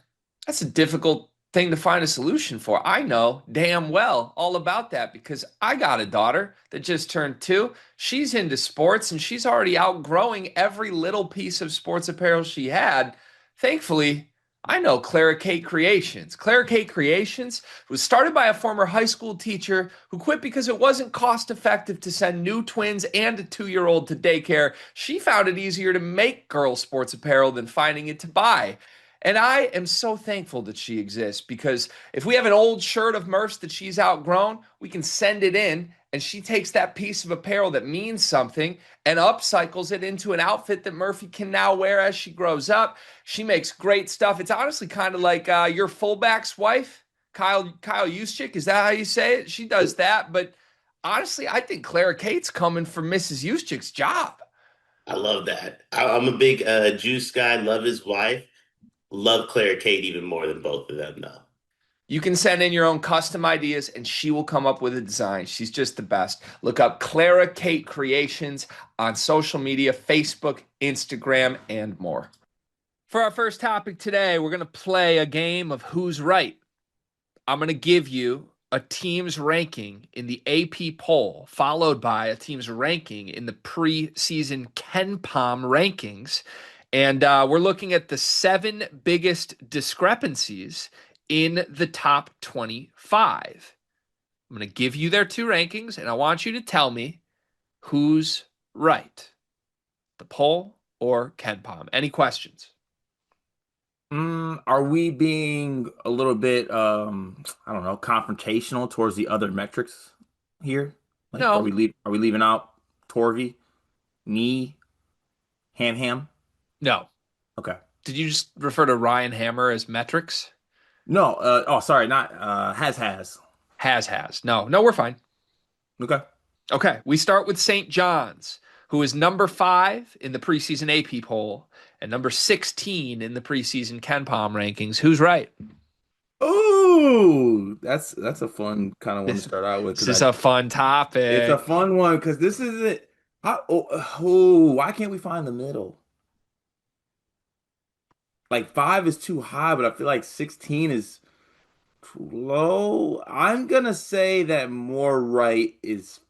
Speaker 1: that's a difficult thing to find a solution for. I know damn well all about that because I got a daughter that just turned 2. She's into sports and she's already outgrowing every little piece of sports apparel she had. Thankfully, I know Clara Kate Creations. Clara Kate Creations was started by a former high school teacher who quit because it wasn't cost effective to send new twins and a 2-year-old to daycare. She found it easier to make girls' sports apparel than finding it to buy. And I am so thankful that she exists because if we have an old shirt of Murph's that she's outgrown, we can send it in and she takes that piece of apparel that means something and upcycles it into an outfit that Murphy can now wear as she grows up. She makes great stuff. It's honestly kind of like your fullback's wife, Kyle Juszczyk. Is that how you say it? She does that, but honestly, I think Clara Kate's coming for Mrs. Juszczyk's job.
Speaker 3: I love that. I'm a big Juice guy, love his wife. Love Claire Kate even more than both of them, though.
Speaker 1: You can send in your own custom ideas and she will come up with a design. She's just the best. Look up Clara Kate Creations on social media, Facebook, Instagram, and more. For our first topic today, we're going to play a game of Who's Right. I'm going to give you a team's ranking in the AP poll, followed by a team's ranking in the preseason KenPom rankings. And we're looking at the 7 biggest discrepancies in the top 25. I'm going to give you their 2 rankings, and I want you to tell me who's right, the poll or KenPom. Any questions?
Speaker 2: Are we being a little bit, I don't know, confrontational towards the other metrics here? Like,
Speaker 1: No,
Speaker 2: are we leaving out Torvey, knee, ham?
Speaker 1: no.
Speaker 2: Okay.
Speaker 1: Did you just refer to Ryan Hammer as metrics?
Speaker 2: No, oh, sorry, not has.
Speaker 1: Has. No, we're fine.
Speaker 2: Okay.
Speaker 1: Okay, we start with St. John's, who is number 5 in the preseason AP poll and number 16 in the preseason KenPom rankings. Who's right?
Speaker 2: Ooh, that's a fun kind of one to
Speaker 1: This,
Speaker 2: start out with
Speaker 1: this
Speaker 2: because
Speaker 1: is
Speaker 2: I
Speaker 1: a fun
Speaker 2: it's a
Speaker 1: topic.
Speaker 2: fun one because this is it. Why can't we find the middle? Like 5 is too high, but I feel like 16 is too low. I'm gonna say that more right is.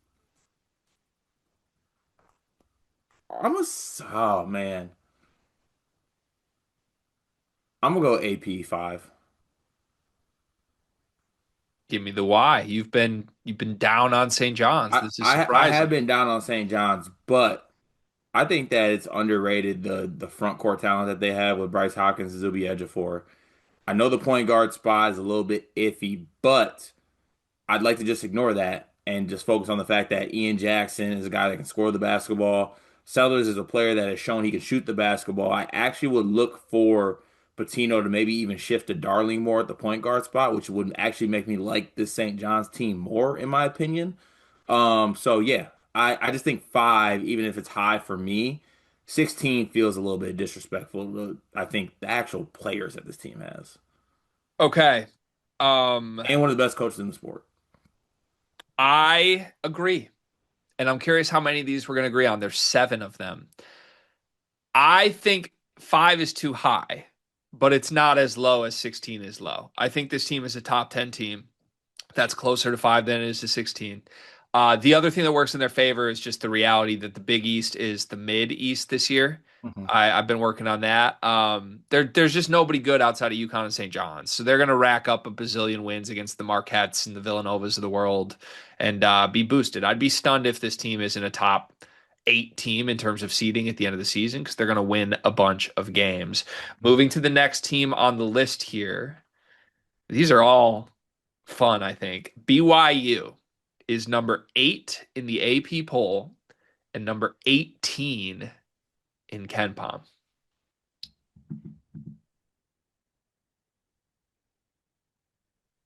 Speaker 2: Oh man, I'm gonna go AP 5.
Speaker 1: Give me the why. You've been down on St. John's. This is
Speaker 2: I have
Speaker 1: surprising.
Speaker 2: been down on St. John's, but I think that it's underrated the front court talent that they have with Bryce Hopkins and Zuby Ejiofor. I know the point guard spot is a little bit iffy, but I'd like to just ignore that and just focus on the fact that Ian Jackson is a guy that can score the basketball. Sellers is a player that has shown he can shoot the basketball. I actually would look for Patino to maybe even shift to Darling more at the point guard spot, which would actually make me like this St. John's team more, in my opinion. So yeah, I just think five, even if it's high for me, 16 feels a little bit disrespectful to, I think, the actual players that this team has.
Speaker 1: Okay. Um,
Speaker 2: And one of the best coaches in the sport.
Speaker 1: I agree. And I'm curious how many of these we're going to agree on. There's seven of them. I think five is too high, but it's not as low as 16 is low. I think this team is a top 10 team. That's closer to five than it is to 16. The other thing that works in their favor is just the reality that the Big East is the Mid East this year.
Speaker 2: Mhm.
Speaker 1: I've been working on that. There's just nobody good outside of UConn and St. John's. So they're going to rack up a bazillion wins against the Marquettes and the Villanovas of the world and be boosted. I'd be stunned if this team isn't a top eight team in terms of seeding at the end of the season because they're going to win a bunch of games. Moving to the next team on the list here. These are all fun, I think. BYU is number 8 in the AP poll and number 18 in KenPom.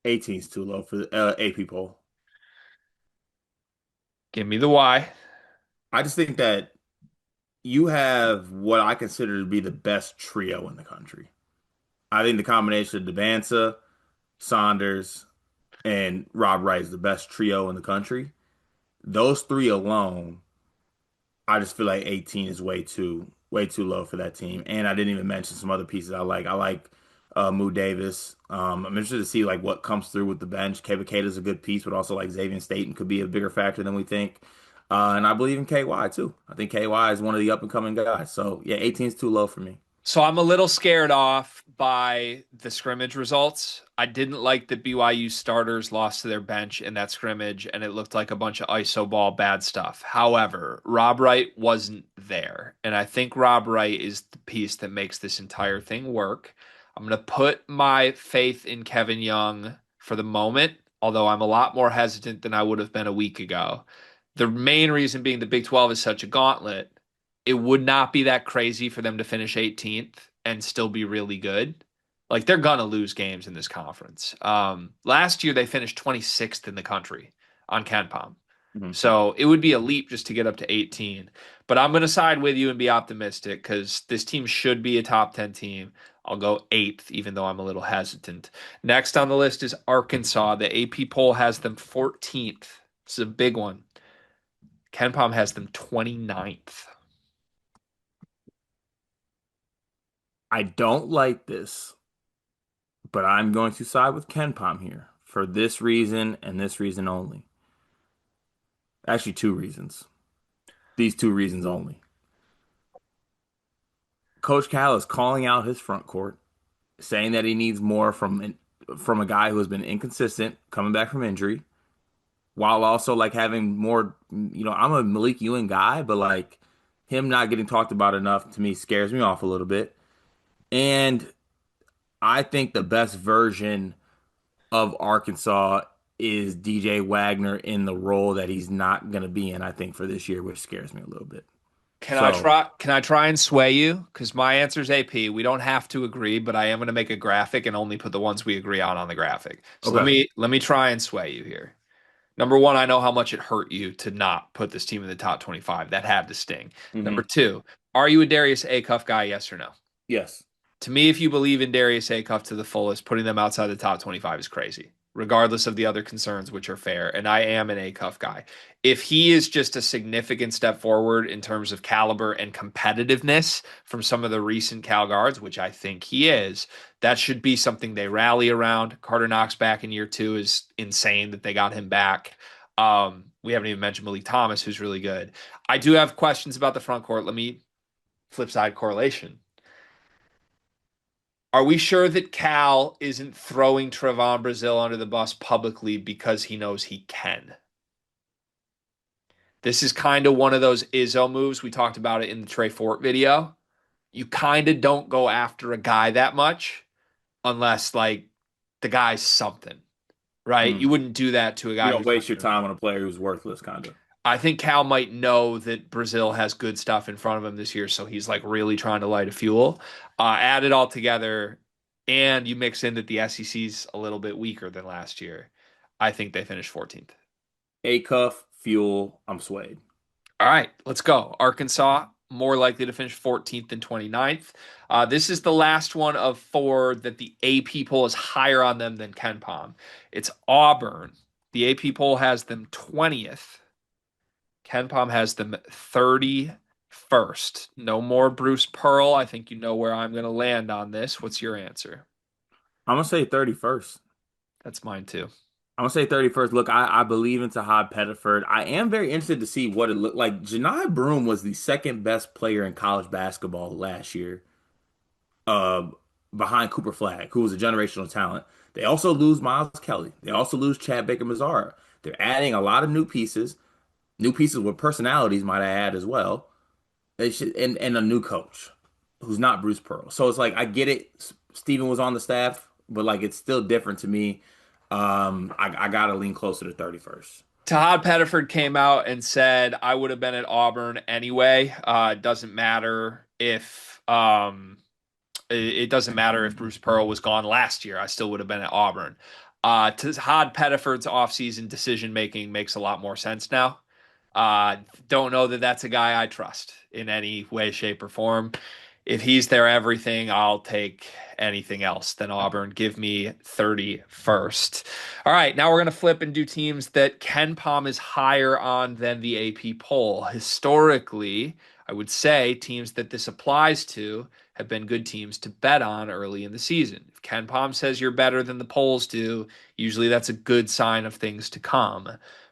Speaker 2: 18 is too low for the AP poll.
Speaker 1: Give me the why.
Speaker 2: I just think that you have what I consider to be the best trio in the country. I think the combination of Devanza, Saunders, and Rob Wright is the best trio in the country. Those three alone, I just feel like 18 is way too low for that team. And I didn't even mention some other pieces I like. I like Moo Davis. I'm interested to see like what comes through with the bench. Kevin is a good piece, but also like Xavier Staten could be a bigger factor than we think. And I believe in KY too. I think KY is one of the up and coming guys. So yeah, 18 is too low for me.
Speaker 1: So I'm a little scared off by the scrimmage results. I didn't like that BYU starters lost to their bench in that scrimmage, and it looked like a bunch of ISO ball bad stuff. However, Rob Wright wasn't there, and I think Rob Wright is the piece that makes this entire thing work. I'm going to put my faith in Kevin Young for the moment, although I'm a lot more hesitant than I would have been a week ago. The main reason being the Big 12 is such a gauntlet. It would not be that crazy for them to finish 18th and still be really good. Like they're gonna lose games in this conference. Last year they finished 26th in the country on KenPom.
Speaker 2: Mhm.
Speaker 1: So it would be a leap just to get up to 18. But I'm going to side with you and be optimistic because this team should be a top 10 team. I'll go eighth, even though I'm a little hesitant. Next on the list is Arkansas. The AP poll has them 14th. It's a big one. KenPom has them 29th.
Speaker 2: I don't like this, but I'm going to side with KenPom here for this reason and this reason only. Actually, two reasons. These two reasons only. Coach Cal is calling out his front court, saying that he needs more from a guy who has been inconsistent coming back from injury, while also like having more. I'm a Malik Ewing guy, but like him not getting talked about enough to me scares me off a little bit. And I think the best version of Arkansas is DJ Wagner in the role that he's not going to be in, I think, for this year, which scares me a little bit. So,
Speaker 1: Can I try and sway you? Because my answer is AP. We don't have to agree, but I am going to make a graphic and only put the ones we agree on the graphic. So
Speaker 2: okay.
Speaker 1: let me try and sway you here. Number one, I know how much it hurt you to not put this team in the top 25. That had to sting. Number
Speaker 2: Hmm.
Speaker 1: two, are you a Darius Acuff guy? Yes or no?
Speaker 2: Yes.
Speaker 1: To me, if you believe in Darius Acuff to the fullest, putting them outside the top 25 is crazy, regardless of the other concerns, which are fair. And I am an Acuff guy. If he is just a significant step forward in terms of caliber and competitiveness from some of the recent Cal guards, which I think he is, that should be something they rally around. Carter Knox back in year two is insane that they got him back. We haven't even mentioned Malik Thomas, who's really good. I do have questions about the front court. Let me flip side correlation. Are we sure that Cal isn't throwing Trevon Brazil under the bus publicly because he knows he can? This is kind of one of those Izzo moves. We talked about it in the Trey Fort video. You kind of don't go after a guy that much unless like the guy's something. right?
Speaker 2: Mm.
Speaker 1: You wouldn't do that to a
Speaker 2: You
Speaker 1: guy
Speaker 2: don't
Speaker 1: who's not
Speaker 2: waste your
Speaker 1: going to.
Speaker 2: time on a player who's worthless, kind of.
Speaker 1: I think Cal might know that Brazil has good stuff in front of him this year, so he's like really trying to light a fuel. Add it all together, and you mix in that the SEC's a little bit weaker than last year. I think they finished 14th.
Speaker 2: A cuff, fuel. I'm swayed.
Speaker 1: All right, let's go. Arkansas, more likely to finish 14th than 29th. This is the last one of four that the AP poll is higher on them than KenPom. It's Auburn. The AP poll has them 20th. KenPom has them 31st. No more Bruce Pearl. I think you know where I'm going to land on this. What's your answer?
Speaker 2: I'm gonna say 31st.
Speaker 1: That's mine too.
Speaker 2: I'm gonna say 31st. Look, I believe in Tahad Pettiford. I am very interested to see what it looked like. Janai Broome was the second best player in college basketball last year, uh, behind Cooper Flagg, who was a generational talent. They also lose Miles Kelly. They also lose Chad Baker-Mazara. They're adding a lot of new pieces with personalities, might I add as well. They should, and a new coach who's not Bruce Pearl. So it's like I get it. Steven was on the staff, but like it's still different to me. I gotta lean closer to 31st.
Speaker 1: Todd Pettiford came out and said, I would have been at Auburn anyway. It doesn't matter if it doesn't matter if Bruce Pearl was gone last year. I still would have been at Auburn. Todd Pettiford's offseason decision making makes a lot more sense now. Uh, don't know that that's a guy I trust in any way, shape, or form. If he's their everything, I'll take anything else than Auburn. Give me 31st. All right, now we're going to flip and do teams that KenPom is higher on than the AP poll. Historically, I would say teams that this applies to have been good teams to bet on early in the season. If KenPom says you're better than the polls do, usually that's a good sign of things to come.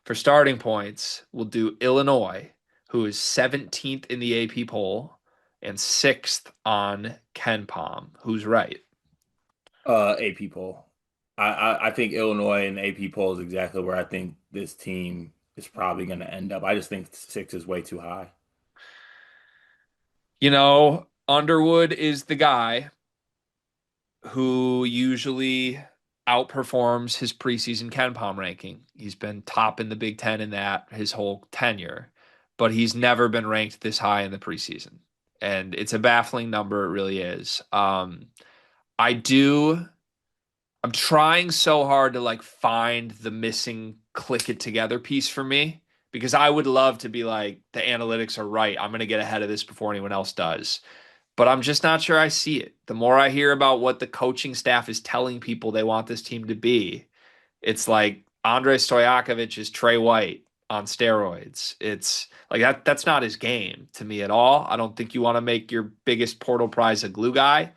Speaker 1: For starting points, we'll do Illinois, who is 17th in the AP poll and 6th on KenPom. Who's right?
Speaker 2: AP poll. I think Illinois and AP poll is exactly where I think this team is probably going to end up. I just think six is way too high.
Speaker 1: You know, Underwood is the guy who usually outperforms his preseason KenPom ranking. He's been top in the Big Ten in that his whole tenure, but he's never been ranked this high in the preseason. And it's a baffling number, it really is. I do I'm trying so hard to like find the missing click it together piece for me because I would love to be like the analytics are right. I'm going to get ahead of this before anyone else does. But I'm just not sure I see it. The more I hear about what the coaching staff is telling people they want this team to be, it's like Andrei Stojakovic is Trey White on steroids. It's like that's not his game to me at all. I don't think you want to make your biggest portal prize a glue guy.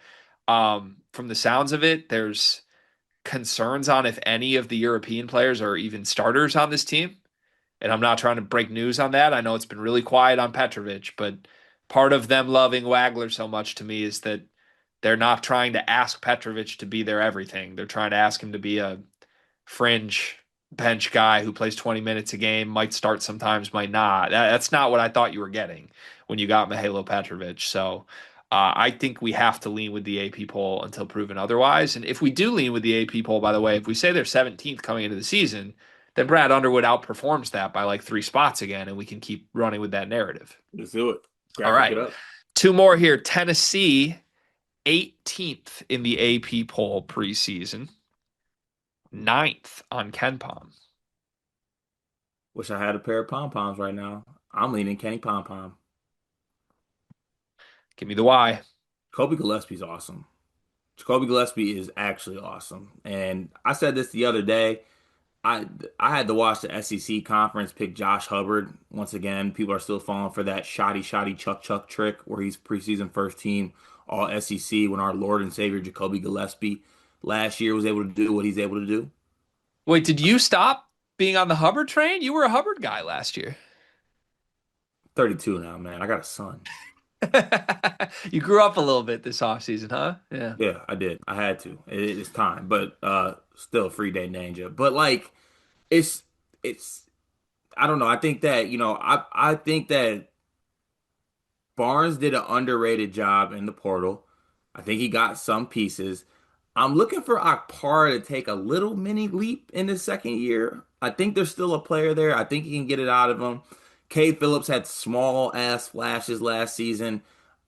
Speaker 1: From the sounds of it, there's concerns on if any of the European players are even starters on this team. And I'm not trying to break news on that. I know it's been really quiet on Petrovic, but part of them loving Wagler so much to me is that they're not trying to ask Petrovic to be their everything. They're trying to ask him to be a fringe bench guy who plays 20 minutes a game, might start sometimes, might not. That's not what I thought you were getting when you got Mihailo Petrovic. So I think we have to lean with the AP poll until proven otherwise. And if we do lean with the AP poll, by the way, if we say they're 17th coming into the season, then Brad Underwood outperforms that by like 3 spots again, and we can keep running with that narrative.
Speaker 2: Let's do it.
Speaker 1: All
Speaker 2: Graphic
Speaker 1: right.
Speaker 2: it up.
Speaker 1: Two more here. Tennessee, 18th in the AP poll preseason, ninth on KenPom.
Speaker 2: Wish I had a pair of pom poms right now. I'm leaning Kenny Pom Pom.
Speaker 1: Give me the Y.
Speaker 2: Kobe Gillespie's awesome. Jacoby Gillespie is actually awesome. And I said this the other day. I I had to watch the SEC conference pick Josh Hubbard once again. People are still falling for that shoddy Chuck Chuck trick where he's preseason first team all SEC when our Lord and Savior Jacoby Gillespie last year was able to do what he's able to do.
Speaker 1: Wait, did you stop being on the Hubbard train? You were a Hubbard guy last year.
Speaker 2: 32 now, man. I got a son.
Speaker 1: You grew up a little bit this offseason, huh? Yeah.
Speaker 2: Yeah, I did. I had to. It's time, but still free day ninja. But like it's it's I don't know. I think that, I think that Barnes did an underrated job in the portal. I think he got some pieces. I'm looking for Akpar to take a little mini leap in his second year. I think there's still a player there. I think he can get it out of him. Cade Phillips had small ass flashes last season.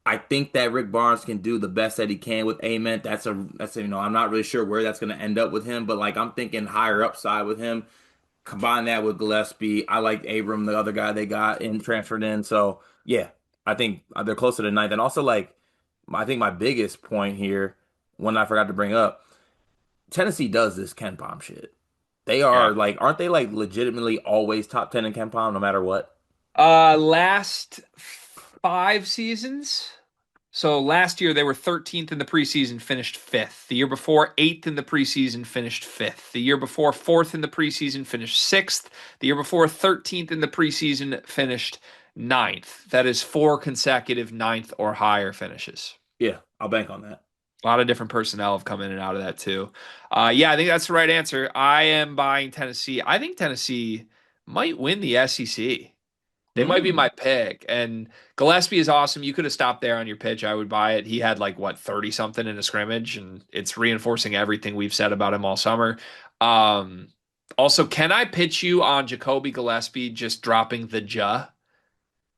Speaker 2: I think that Rick Barnes can do the best that he can with Ament. I'm not really sure where that's going to end up with him, but like I'm thinking higher upside with him. Combine that with Gillespie. I like Abram, the other guy they got in transferred in. So yeah, I think they're closer to ninth. And also like I think my biggest point here, one I forgot to bring up, Tennessee does this KenPom shit. They
Speaker 1: Yeah.
Speaker 2: are like, aren't they like legitimately always top 10 in KenPom no matter what?
Speaker 1: Last 5 seasons. So last year they were 13th in the preseason, finished fifth. The year before, eighth in the preseason, finished fifth. The year before, fourth in the preseason, finished sixth. The year before, 13th in the preseason, finished ninth. That is four consecutive ninth or higher finishes.
Speaker 2: Yeah, I'll bank on that.
Speaker 1: A lot of different personnel have come in and out of that too. Yeah, I think that's the right answer. I am buying Tennessee. I think Tennessee might win the SEC. They might be
Speaker 2: Hmm.
Speaker 1: my pick. And Gillespie is awesome. You could have stopped there on your pitch. I would buy it. He had like what 30 something in a scrimmage, and it's reinforcing everything we've said about him all summer. Um, Also, can I pitch you on Jacoby Gillespie just dropping the ja?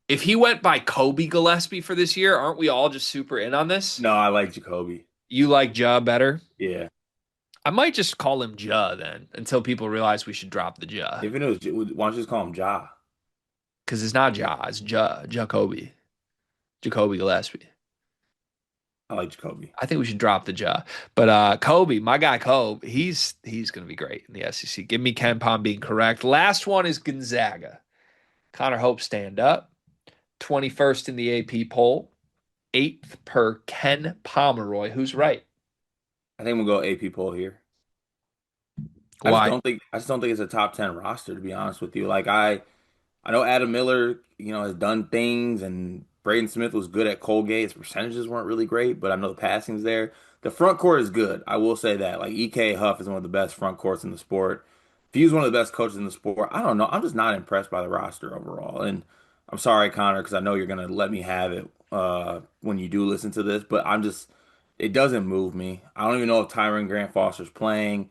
Speaker 1: If he went by Kobe Gillespie for this year, aren't we all just super in on this?
Speaker 2: No, I like Jacoby.
Speaker 1: You like Ja better?
Speaker 2: Yeah.
Speaker 1: I might just call him Ja then until people realize we should drop the Ja.
Speaker 2: If it was, why don't you just call him Ja?
Speaker 1: Because it's not Ja, it's Jacoby. Jacoby Gillespie.
Speaker 2: I like Jacoby.
Speaker 1: I think we should drop the jaw. But Kobe, my guy Kobe, he's going to be great in the SEC. Give me KenPom being correct. Last one is Gonzaga. Connor Hope stand up. 21st in the AP poll. 8th per Ken Pomeroy. Who's right?
Speaker 2: I think we'll go AP poll here.
Speaker 1: Why?
Speaker 2: I just don't think it's a top 10 roster, to be honest with you. I know Adam Miller, has done things, and Braden Smith was good at Colgate. His percentages weren't really great, but I know the passing's there. The front court is good. I will say that. Like EK Huff is one of the best front courts in the sport. If he's one of the best coaches in the sport, I don't know. I'm just not impressed by the roster overall. And I'm sorry, Connor, because I know you're gonna let me have it when you do listen to this, but it doesn't move me. I don't even know if Tyron Grant Foster's playing.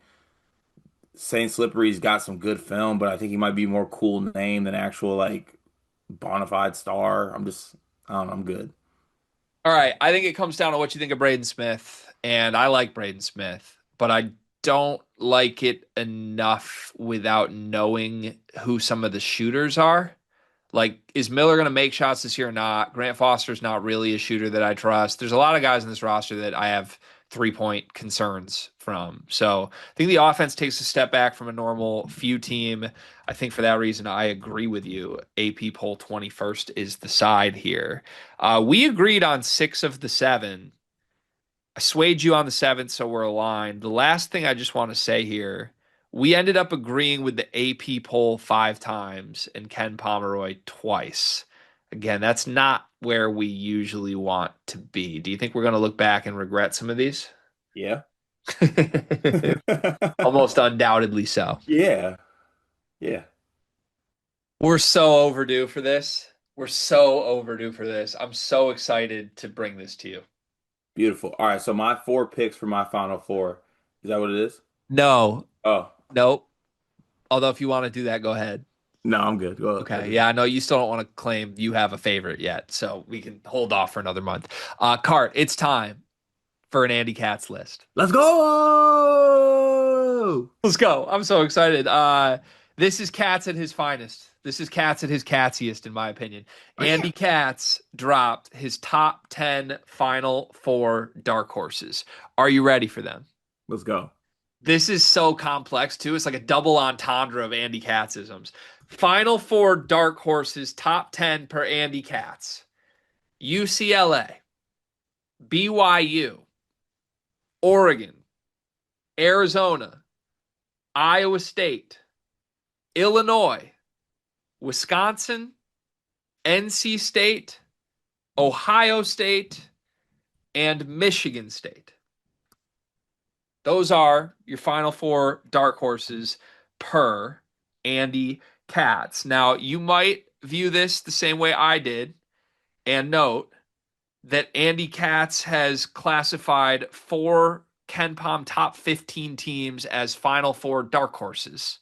Speaker 2: Saint Slippery's got some good film, but I think he might be more cool name than actual like bona fide star. I don't know, I'm good.
Speaker 1: All right. I think it comes down to what you think of Braden Smith. And I like Braden Smith, but I don't like it enough without knowing who some of the shooters are. Like, is Miller going to make shots this year or not? Grant Foster's not really a shooter that I trust. There's a lot of guys in this roster that I have 3 point concerns from. So I think the offense takes a step back from a normal few team. I think for that reason, I agree with you. AP poll 21st is the side here. We agreed on 6 of the 7. I swayed you on the 7th, so we're aligned. The last thing I just want to say here, we ended up agreeing with the AP poll 5 times and Ken Pomeroy twice. Again, that's not where we usually want to be. Do you think we're going to look back and regret some of these?
Speaker 2: Yeah.
Speaker 1: Almost undoubtedly so.
Speaker 2: Yeah. Yeah.
Speaker 1: We're so overdue for this. We're so overdue for this. I'm so excited to bring this to you.
Speaker 2: Beautiful. All right, so my four picks for my final four. Is that what it is?
Speaker 1: No,
Speaker 2: Oh,
Speaker 1: nope. Although if you want to do that, go ahead.
Speaker 2: no, I'm good. Go
Speaker 1: Okay.
Speaker 2: ahead.
Speaker 1: Yeah, I know you still don't want to claim you have a favorite yet, so we can hold off for another month. Cart, it's time for an Andy Katz list.
Speaker 2: Let's go.
Speaker 1: Let's go. I'm so excited. This is Katz at his finest. This is Katz at his catsiest, in my opinion. Andy Katz dropped his top 10 final four dark horses. Are you ready for them?
Speaker 2: Let's go.
Speaker 1: This is so complex, too. It's like a double entendre of Andy Katzisms. Final four dark horses, top 10 per Andy Katz. UCLA, BYU, Oregon, Arizona, Iowa State, Illinois, Wisconsin, NC State, Ohio State, and Michigan State. Those are your final four dark horses per Andy Katz. Now, you might view this the same way I did and note that Andy Katz has classified four KenPom top 15 teams as Final Four dark horses.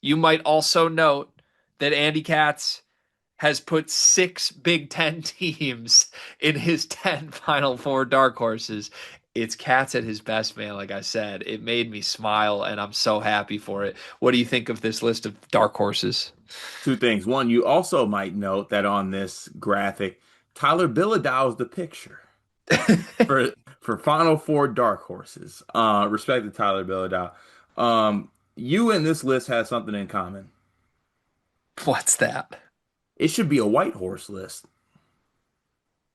Speaker 1: You might also note that Andy Katz has put 6 Big Ten teams in his 10 Final Four dark horses. It's Katz at his best, man. Like I said, it made me smile, and I'm so happy for it. What do you think of this list of dark horses?
Speaker 2: Two things. One, you also might note that on this graphic, Tyler Bilodeau is the picture for Final Four dark horses. Respect to Tyler Bilodeau. You and this list has something in common.
Speaker 1: What's that?
Speaker 2: It should be a white horse list.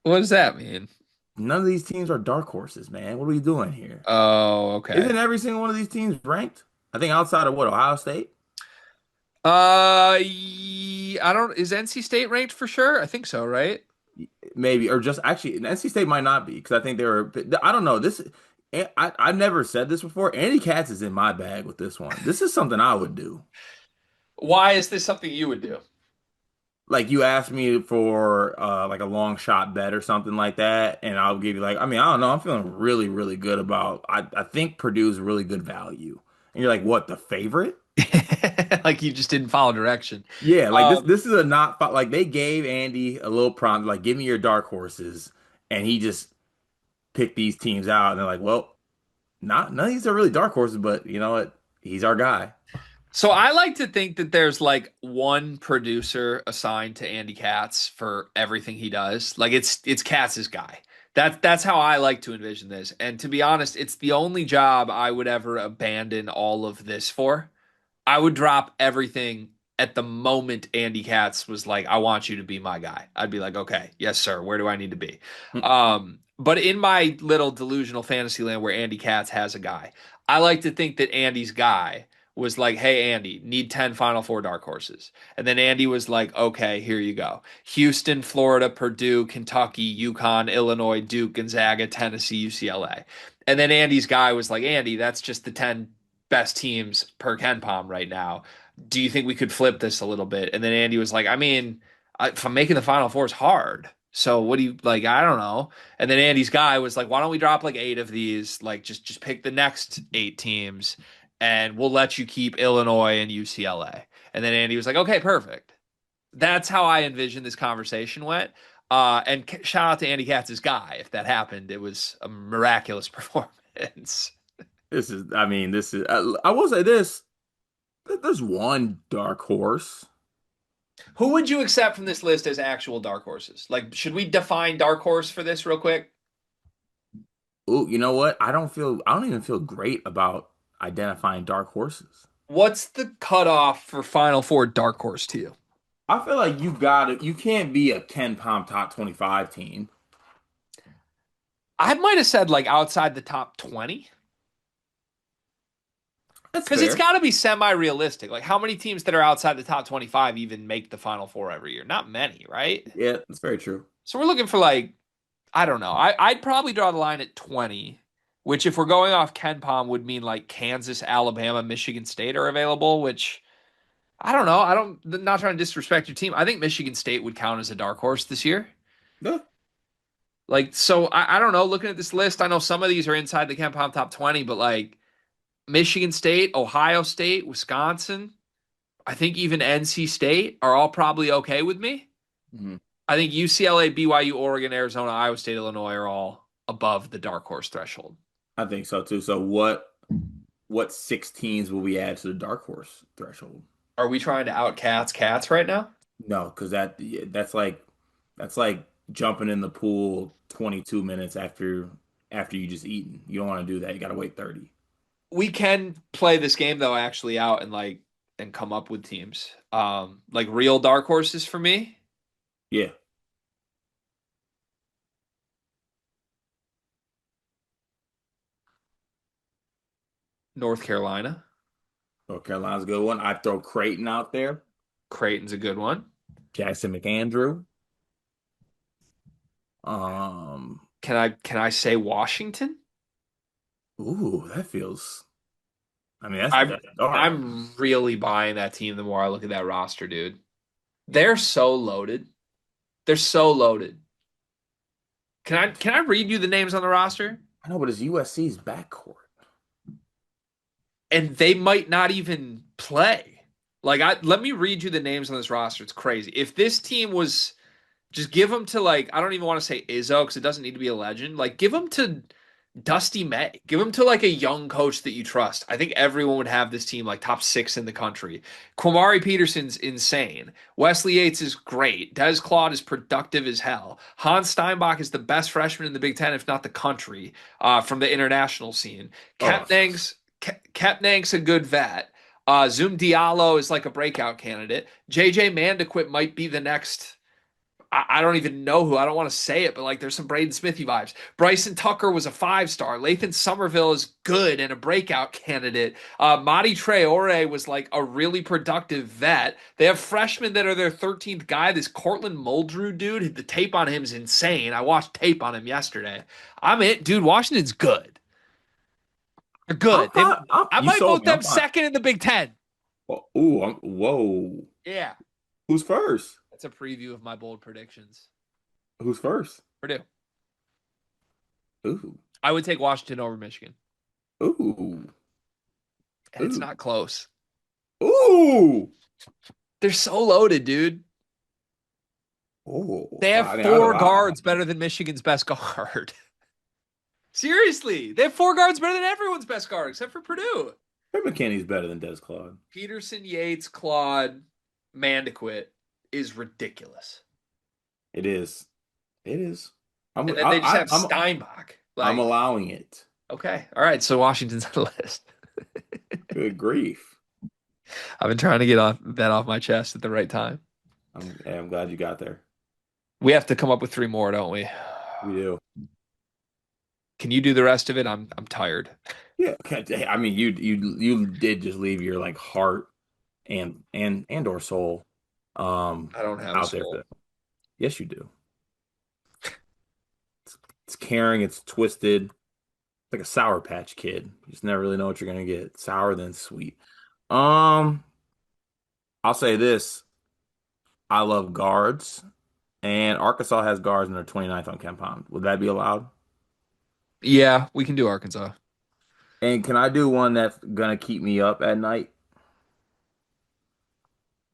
Speaker 1: What does that mean?
Speaker 2: None of these teams are dark horses, man. What are we doing here?
Speaker 1: Oh, okay.
Speaker 2: Isn't every single one of these teams ranked? I think outside of what, Ohio State?
Speaker 1: I don't. Is NC State ranked for sure? I think so, right?
Speaker 2: Maybe, or just actually, NC State might not be because I think they were. I don't know. I've never said this before. Andy Katz is in my bag with this one. This is something I would do.
Speaker 1: Why is this something you would do?
Speaker 2: Like you asked me for like a long shot bet or something like that, and I'll give you like, I mean, I don't know. I'm feeling really, really good about. I think Purdue's really good value, and you're like, what, the favorite?
Speaker 1: Like you just didn't follow direction.
Speaker 2: Yeah, like this.
Speaker 1: Um,
Speaker 2: This is a not like they gave Andy a little prompt, like give me your dark horses, and he just picked these teams out, and they're like, well, not none of these are really dark horses, but you know what? He's our guy.
Speaker 1: so I like to think that there's like one producer assigned to Andy Katz for everything he does. Like it's Katz's guy. That's how I like to envision this. And to be honest, it's the only job I would ever abandon all of this for. I would drop everything at the moment Andy Katz was like, I want you to be my guy. I'd be like, okay, yes, sir. Where do I need to be? But in my little delusional fantasy land where Andy Katz has a guy, I like to think that Andy's guy was like, hey, Andy, need 10 Final Four dark horses. And then Andy was like, okay, here you go. Houston, Florida, Purdue, Kentucky, UConn, Illinois, Duke, Gonzaga, Tennessee, UCLA. And then Andy's guy was like, Andy, that's just the 10 best teams per KenPom right now. Do you think we could flip this a little bit? And then Andy was like, I mean, if I'm making the Final Four is hard. So what do you like? I don't know. And then Andy's guy was like, why don't we drop like 8 of these? Like just pick the next 8 teams, and we'll let you keep Illinois and UCLA. And then Andy was like, okay, perfect. That's how I envisioned this conversation went. And shout out to Andy Katz's guy. If that happened, it was a miraculous performance.
Speaker 2: This is, I mean, this is. I will say this: there's one dark horse.
Speaker 1: Who would you accept from this list as actual dark horses? Like, should we define dark horse for this real quick?
Speaker 2: Oh, you know what? I don't even feel great about identifying dark horses.
Speaker 1: What's the cutoff for Final Four dark horse to you?
Speaker 2: I feel like you can't be a Ken Pom top 25 team.
Speaker 1: I might have said like outside the top 20
Speaker 2: That's
Speaker 1: because it's
Speaker 2: fair.
Speaker 1: got to be semi-realistic. Like, how many teams that are outside the top 25 even make the Final Four every year? Not many, right?
Speaker 2: Yeah, that's very true.
Speaker 1: So we're looking for like, I don't know. I'd probably draw the line at 20, which if we're going off Ken Pom would mean like Kansas, Alabama, Michigan State are available, which I don't know. Not trying to disrespect your team. I think Michigan State would count as a dark horse this year.
Speaker 2: Yeah.
Speaker 1: Like, so I don't know. Looking at this list, I know some of these are inside the KenPom top 20, but like Michigan State, Ohio State, Wisconsin, I think even NC State are all probably okay with me.
Speaker 2: Mhm.
Speaker 1: I think UCLA, BYU, Oregon, Arizona, Iowa State, Illinois are all above the dark horse threshold.
Speaker 2: I think so too. So what 16s will we add to the dark horse threshold?
Speaker 1: Are we trying to out cats right now?
Speaker 2: No, because that's like jumping in the pool 22 minutes after you just eaten. You don't want to do that. You got to wait 30.
Speaker 1: We can play this game though actually out and come up with teams. Like real dark horses for me.
Speaker 2: Yeah.
Speaker 1: North Carolina.
Speaker 2: North Carolina's a good one. I'd throw Creighton out there.
Speaker 1: Creighton's a good one.
Speaker 2: Jackson McAndrew. Um,
Speaker 1: Can I say Washington?
Speaker 2: ooh, that feels. I mean,
Speaker 1: I'm
Speaker 2: that's dark.
Speaker 1: I'm really buying that team the more I look at that roster, dude. They're so loaded. They're so loaded. Can I read you the names on the roster?
Speaker 2: I know, but it's USC's backcourt.
Speaker 1: and they might not even play. Like let me read you the names on this roster. It's crazy. If this team was just give them to like I don't even want to say Izzo because it doesn't need to be a legend. Like give them to Dusty May. Give them to like a young coach that you trust. I think everyone would have this team like top six in the country. Kwamari Peterson's insane. Wesley Yates is great. Des Claude is productive as hell. Hans Steinbach is the best freshman in the Big Ten, if not the country, from the international scene.
Speaker 2: Oh,
Speaker 1: Kepnang's a good vet. Zoom Diallo is like a breakout candidate. JJ Mandequit might be the next. I don't even know who. I don't want to say it, but like there's some Braden Smithy vibes. Bryson Tucker was a 5-star. Lathan Somerville is good and a breakout candidate. Madi Traore was like a really productive vet. They have freshmen that are their 13th guy. This Cortland Muldrew dude, the tape on him is insane. I watched tape on him yesterday. I'm it, dude. Washington's good. They're
Speaker 2: I'm
Speaker 1: good.
Speaker 2: fine.
Speaker 1: I
Speaker 2: You
Speaker 1: might
Speaker 2: sold
Speaker 1: vote
Speaker 2: me. I'm
Speaker 1: them
Speaker 2: fine.
Speaker 1: second in the Big Ten.
Speaker 2: Oh, ooh, whoa.
Speaker 1: Yeah,
Speaker 2: Who's first?
Speaker 1: that's a preview of my bold predictions.
Speaker 2: Who's first?
Speaker 1: Purdue.
Speaker 2: Ooh,
Speaker 1: I would take Washington over Michigan,
Speaker 2: ooh,
Speaker 1: and it's
Speaker 2: ooh,
Speaker 1: not close.
Speaker 2: ooh.
Speaker 1: They're so loaded, dude.
Speaker 2: Oh,
Speaker 1: They have
Speaker 2: I mean,
Speaker 1: four guards better than Michigan's best guard. Seriously, they have four guards better than everyone's best guard except for Purdue.
Speaker 2: McKinney's better than Des Claude.
Speaker 1: Peterson, Yates, Claude, Mandequit is ridiculous,
Speaker 2: It is. It is.
Speaker 1: and then they just have Steinbach.
Speaker 2: I'm
Speaker 1: Like,
Speaker 2: allowing it.
Speaker 1: okay, all right, so Washington's on the list.
Speaker 2: Good grief.
Speaker 1: I've been trying to get that off my chest at the right time.
Speaker 2: I'm glad you got there.
Speaker 1: We have to come up with three more, don't we?
Speaker 2: We do.
Speaker 1: Can you do the rest of it? I'm tired.
Speaker 2: Yeah. Okay. I mean, you did just leave your like heart and or soul
Speaker 1: I don't have a
Speaker 2: out there for
Speaker 1: soul.
Speaker 2: that. Yes, you do. It's caring, it's twisted. It's like a Sour Patch Kid. You just never really know what you're gonna get. Sour then sweet. Um, I'll say this. I love guards, and Arkansas has guards and they're 29th on KenPom. Would that be allowed?
Speaker 1: Yeah, we can do Arkansas.
Speaker 2: And can I do one that's gonna keep me up at night?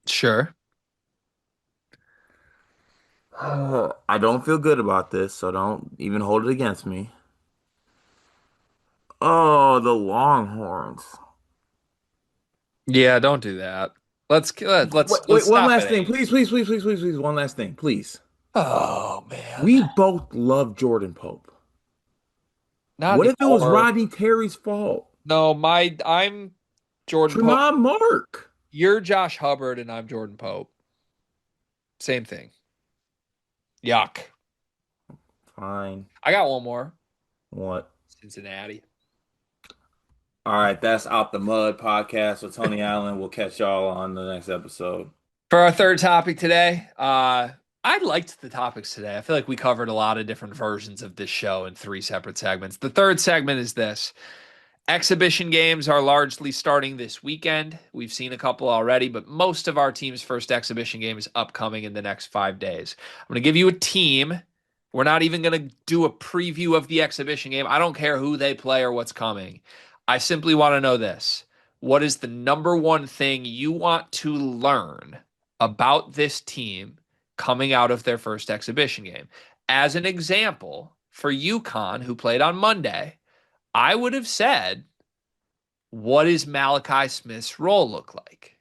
Speaker 1: Sure.
Speaker 2: I don't feel good about this, so don't even hold it against me. Oh, the Longhorns.
Speaker 1: Yeah, don't do that. Let's
Speaker 2: One
Speaker 1: stop
Speaker 2: last
Speaker 1: at
Speaker 2: thing.
Speaker 1: 8.
Speaker 2: Please. One last thing, please.
Speaker 1: Oh man.
Speaker 2: We both love Jordan Pope.
Speaker 1: Not
Speaker 2: What if it was
Speaker 1: anymore.
Speaker 2: Rodney Terry's fault?
Speaker 1: No, I'm Jordan Pope.
Speaker 2: Tremont Mark.
Speaker 1: You're Josh Hubbard and I'm Jordan Pope. Same thing. Yuck.
Speaker 2: Fine.
Speaker 1: I got one more.
Speaker 2: What?
Speaker 1: Cincinnati.
Speaker 2: All right, that's Out the Mud podcast with Tony Allen. We'll catch y'all on the next episode.
Speaker 1: For our third topic today, I liked the topics today. I feel like we covered a lot of different versions of this show in three separate segments. The third segment is this. Exhibition games are largely starting this weekend. We've seen a couple already, but most of our team's first exhibition game is upcoming in the next 5 days. I'm going to give you a team. We're not even going to do a preview of the exhibition game. I don't care who they play or what's coming. I simply want to know this. What is the number one thing you want to learn about this team coming out of their first exhibition game? As an example, for UConn, who played on Monday, I would have said, what does Malachi Smith's role look like?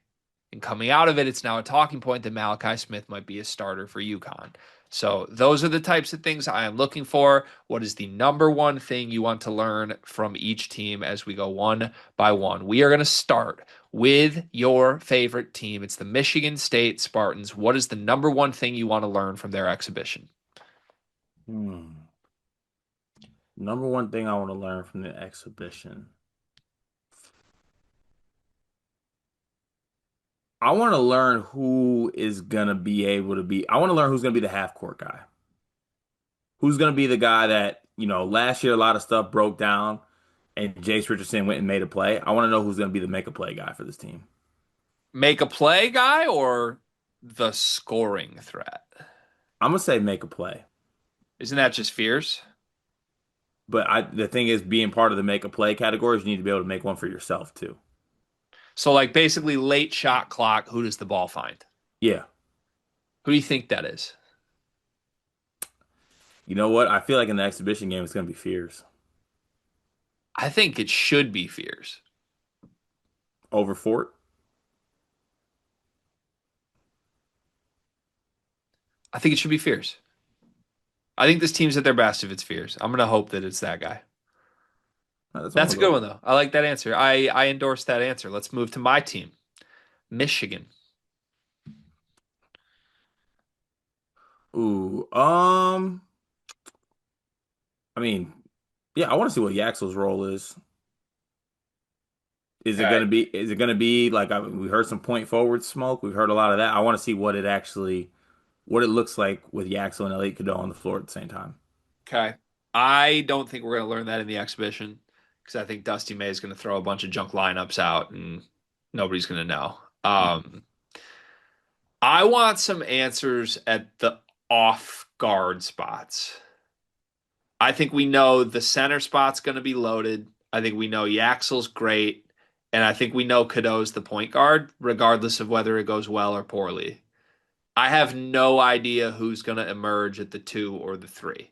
Speaker 1: And coming out of it, it's now a talking point that Malachi Smith might be a starter for UConn. So those are the types of things I am looking for. What is the number one thing you want to learn from each team as we go one by one? We are going to start with your favorite team. It's the Michigan State Spartans. What is the number one thing you want to learn from their exhibition?
Speaker 2: Number one thing I want to learn from the exhibition. I want to learn who is gonna be able to be. I want to learn who's gonna be the half court guy. Who's gonna be the guy that, last year a lot of stuff broke down and Jace Richardson went and made a play. I want to know who's gonna be the make a play guy for this team.
Speaker 1: Make a play guy or the scoring threat?
Speaker 2: I'm gonna say make a play.
Speaker 1: Isn't that just fierce?
Speaker 2: But the thing is, being part of the make a play categories, you need to be able to make one for yourself too.
Speaker 1: So like basically late shot clock, who does the ball find?
Speaker 2: Yeah.
Speaker 1: Who do you think that is?
Speaker 2: You know what? I feel like in the exhibition game, it's going to be Fears
Speaker 1: I think it should be Fears.
Speaker 2: over Fort.
Speaker 1: I think it should be Fears. I think this team's at their best if it's Fears. I'm gonna hope that it's that guy.
Speaker 2: That's what I'm
Speaker 1: That's a
Speaker 2: gonna go
Speaker 1: good
Speaker 2: with.
Speaker 1: one though. I like that answer. I endorse that answer. Let's move to my team, Michigan.
Speaker 2: Ooh, I mean, yeah, I want to see what Yaxel's role is.
Speaker 1: Okay.
Speaker 2: Is it gonna be like we heard some point forward smoke. We've heard a lot of that. I want to see what it looks like with Yaxel and Elliot Cadeau on the floor at the same time.
Speaker 1: Okay. I don't think we're gonna learn that in the exhibition because I think Dusty May is gonna throw a bunch of junk lineups out and nobody's gonna know. I want some answers at the off guard spots. I think we know the center spot's going to be loaded. I think we know Yaxel's great. And I think we know Cadeau's the point guard, regardless of whether it goes well or poorly. I have no idea who's going to emerge at the two or the three.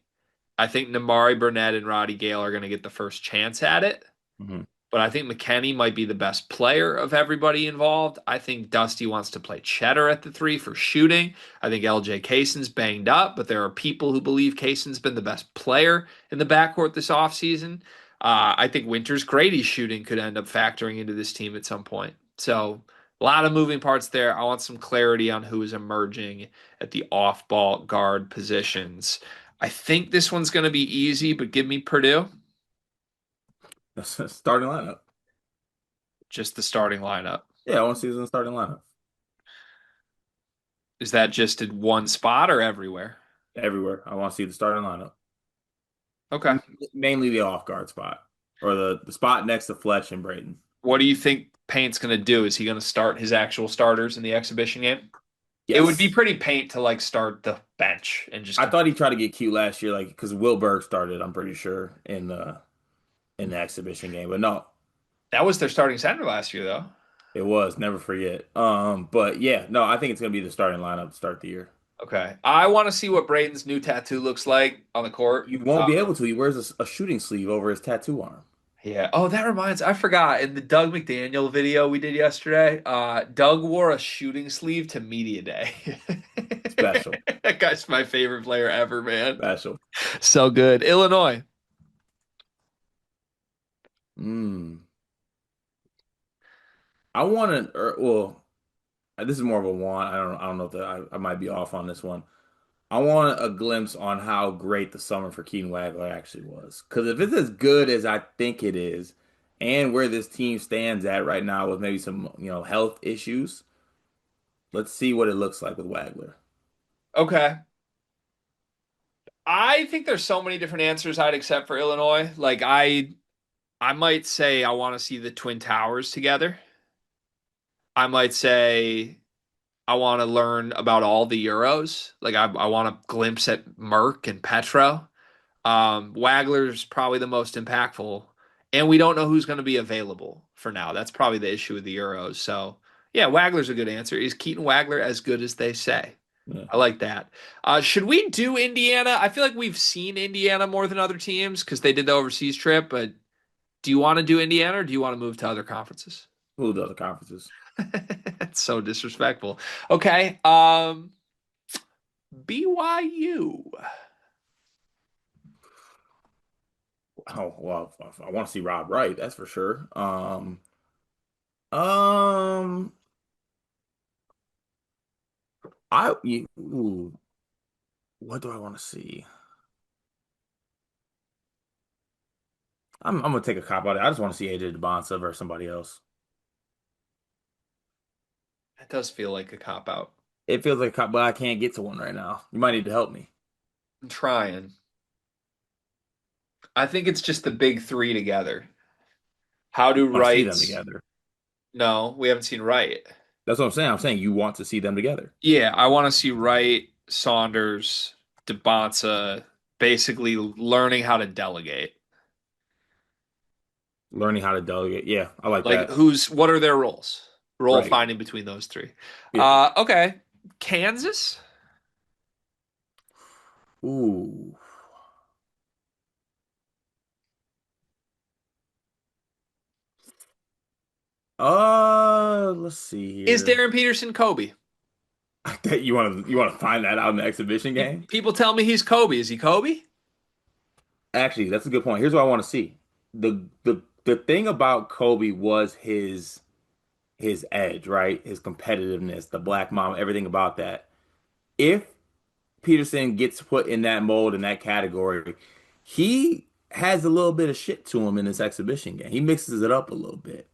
Speaker 1: I think Namari Burnett and Roddy Gale are going to get the first chance at it.
Speaker 2: Hmm.
Speaker 1: But I think McKenney might be the best player of everybody involved. I think Dusty wants to play Cheddar at the three for shooting. I think LJ Kaysen's banged up, but there are people who believe Kaysen's been the best player in the backcourt this offseason. I think Winter's Grady's shooting could end up factoring into this team at some point. So a lot of moving parts there. I want some clarity on who is emerging at the off-ball guard positions. I think this one's going to be easy, but give me Purdue.
Speaker 2: That's the starting lineup.
Speaker 1: Just the starting lineup.
Speaker 2: Yeah, I want to see who's in the starting lineup
Speaker 1: Is that just in one spot or everywhere?
Speaker 2: everywhere. I want to see the starting lineup,
Speaker 1: Okay.
Speaker 2: mainly the off guard spot or the spot next to Fletch and Braden.
Speaker 1: What do you think Paint's going to do? Is he going to start his actual starters in the exhibition game? It would be
Speaker 2: Yes.
Speaker 1: pretty Paint to like start the bench and just
Speaker 2: I thought he tried to get cute last year, like because Will Berg started, I'm pretty sure, in the exhibition game. But no,
Speaker 1: that was their starting center last year though.
Speaker 2: it was never forget. But yeah, no, I think it's gonna be the starting lineup to start the year.
Speaker 1: Okay. I want to see what Braden's new tattoo looks like on the court.
Speaker 2: You won't be able to. He wears a shooting sleeve over his tattoo arm.
Speaker 1: Yeah. Oh, that reminds. I forgot in the Doug McDaniel video we did yesterday. Doug wore a shooting sleeve to media day.
Speaker 2: Special,
Speaker 1: That guy's my favorite player ever, man.
Speaker 2: special.
Speaker 1: So good. Illinois.
Speaker 2: Mm. I want to. Well, this is more of a want. I don't know if I might be off on this one. I want a glimpse on how great the summer for Keaton Wagler actually was. Because if it's as good as I think it is, and where this team stands at right now with maybe some, health issues, let's see what it looks like with Wagler.
Speaker 1: Okay. I think there's so many different answers I'd accept for Illinois. Like I might say I want to see the Twin Towers together. I might say I want to learn about all the Euros. Like I want a glimpse at Merck and Petro. Wagler's probably the most impactful, and we don't know who's going to be available for now. That's probably the issue with the Euros. So yeah, Wagler's a good answer. Is Keaton Wagler as good as they say?
Speaker 2: Yeah.
Speaker 1: I like that. Should we do Indiana? I feel like we've seen Indiana more than other teams because they did the overseas trip, but do you want to do Indiana or do you want to move to other conferences?
Speaker 2: Who the other conferences?
Speaker 1: That's so disrespectful. Okay. BYU.
Speaker 2: Oh, well, I want to see Rob Wright, that's for sure. Um, ooh, what do I want to see? I'm gonna take a cop out. I just want to see AJ DeBonsa versus somebody else.
Speaker 1: That does feel like a cop out.
Speaker 2: It feels like a cop, but I can't get to one right now. You might need to help me.
Speaker 1: I'm trying. I think it's just the big three together. How do
Speaker 2: I want to see them
Speaker 1: rights?
Speaker 2: together.
Speaker 1: No, we haven't seen Wright.
Speaker 2: That's what I'm saying. I'm saying you want to see them together.
Speaker 1: Yeah, I want to see Wright, Saunders, DeBonsa basically learning how to delegate.
Speaker 2: Learning how to delegate. Yeah, I like
Speaker 1: Like
Speaker 2: that.
Speaker 1: what are their roles? Role
Speaker 2: Right.
Speaker 1: finding between those three.
Speaker 2: Yeah.
Speaker 1: Okay. Kansas?
Speaker 2: Ooh. Let's see
Speaker 1: Is
Speaker 2: here.
Speaker 1: Darren Peterson Kobe?
Speaker 2: That you want to find that out in the exhibition game?
Speaker 1: People tell me he's Kobe. Is he Kobe?
Speaker 2: Actually, that's a good point. Here's what I want to see. The thing about Kobe was his edge, right? His competitiveness, the black mom, everything about that. If Peterson gets put in that mold in that category, he has a little bit of shit to him in this exhibition game. He mixes it up a little bit.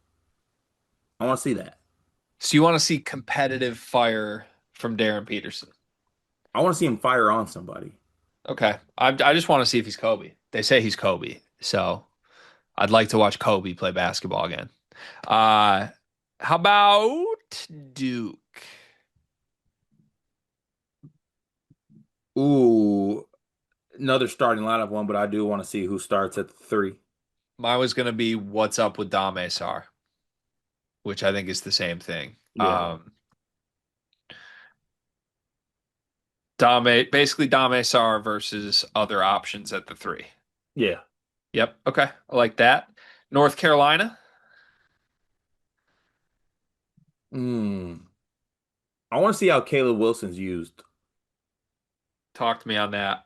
Speaker 2: I want to see that.
Speaker 1: So you want to see competitive fire from Darren Peterson?
Speaker 2: I want to see him fire on somebody.
Speaker 1: Okay. I just want to see if he's Kobe. They say he's Kobe, so I'd like to watch Kobe play basketball again. Uh, how about Duke?
Speaker 2: Ooh, another starting lineup one, but I do want to see who starts at the three.
Speaker 1: Mine was going to be what's up with Dame Sar, which I think is the same thing.
Speaker 2: Yeah,
Speaker 1: Basically Dame Sar versus other options at the three.
Speaker 2: yeah.
Speaker 1: Yep. Okay. I like that. North Carolina,
Speaker 2: Hmm. I want to see how Caleb Wilson's used
Speaker 1: talk to me on that.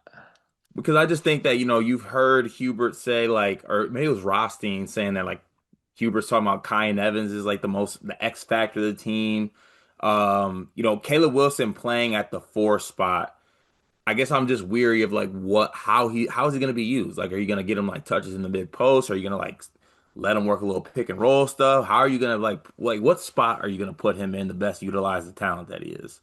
Speaker 2: because I just think that you've heard Hubert say like, or maybe it was Rothstein saying that like Hubert's talking about Kyan Evans is like the X factor of the team. Caleb Wilson playing at the four spot. I guess I'm just weary of like how is he going to be used? Like, are you going to get him like touches in the mid post? Are you going to like let him work a little pick and roll stuff? How are you going to like what spot are you going to put him in to best utilize the talent that he is?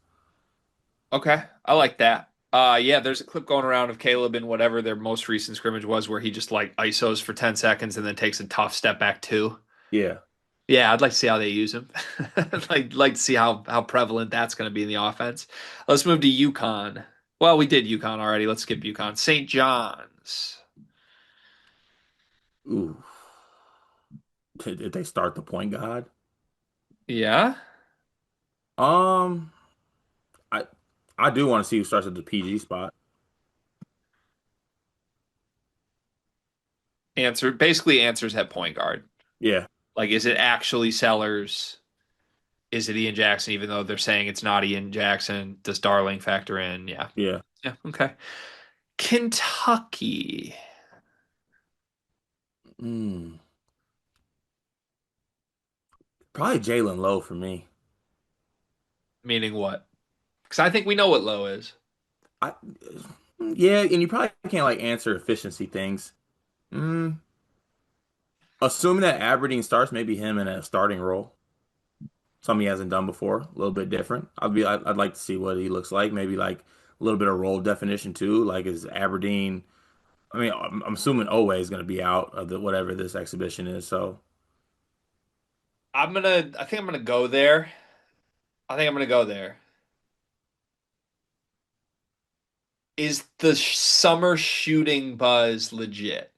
Speaker 1: Okay. I like that. Yeah, there's a clip going around of Caleb in whatever their most recent scrimmage was where he just like ISOs for 10 seconds and then takes a tough step back too.
Speaker 2: Yeah.
Speaker 1: Yeah, I'd like to see how they use him. Like to see how prevalent that's going to be in the offense. Let's move to UConn. Well, we did UConn already. Let's skip UConn. St. John's.
Speaker 2: Ooh. Did they start the point guard?
Speaker 1: Yeah.
Speaker 2: Um, I I do want to see who starts at the PG spot.
Speaker 1: Basically answers at point guard.
Speaker 2: Yeah,
Speaker 1: Like, is it actually Sellers? Is it Ian Jackson, even though they're saying it's not Ian Jackson? Does Darling factor in? Yeah.
Speaker 2: yeah.
Speaker 1: Yeah. Okay. Kentucky.
Speaker 2: Mm, probably Jalen Lowe for me.
Speaker 1: Meaning what? Because I think we know what low is.
Speaker 2: I yeah, and you probably can't like answer efficiency things. Mm, assuming that Aberdeen starts, maybe him in a starting role, something he hasn't done before, a little bit different. I'd like to see what he looks like. Maybe like a little bit of role definition too. Like is Aberdeen? I mean, I'm assuming Owe is going to be out of the whatever this exhibition is. So
Speaker 1: I think I'm gonna go there. I think I'm gonna go there. Is the summer shooting buzz legit?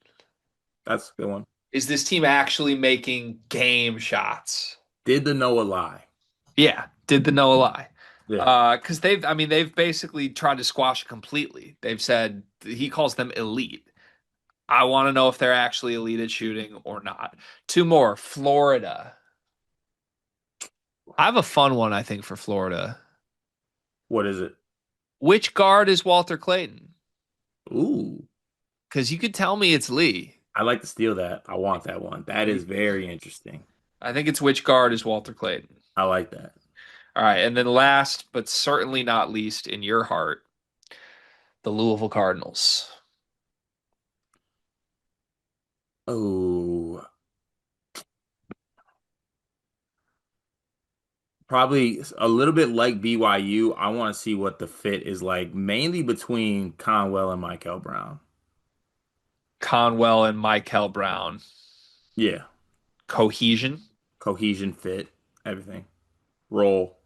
Speaker 2: that's a good one.
Speaker 1: Is this team actually making game shots?
Speaker 2: Did the Noah lie?
Speaker 1: Yeah, did the Noah lie?
Speaker 2: Yeah.
Speaker 1: Because they've basically tried to squash it completely. They've said he calls them elite. I want to know if they're actually elite at shooting or not. Two more, Florida. I have a fun one, I think, for Florida.
Speaker 2: What is it?
Speaker 1: Which guard is Walter Clayton?
Speaker 2: Ooh,
Speaker 1: Because you could tell me it's Lee.
Speaker 2: I like to steal that. I want that one. That is very interesting.
Speaker 1: I think it's which guard is Walter Clayton.
Speaker 2: I like that.
Speaker 1: All right, and then last but certainly not least in your heart, the Louisville Cardinals.
Speaker 2: Oh, probably a little bit like BYU. I want to see what the fit is like, mainly between Conwell and Michael Brown.
Speaker 1: Conwell and Michael Brown.
Speaker 2: Yeah,
Speaker 1: Cohesion.
Speaker 2: cohesion, fit, everything. Role.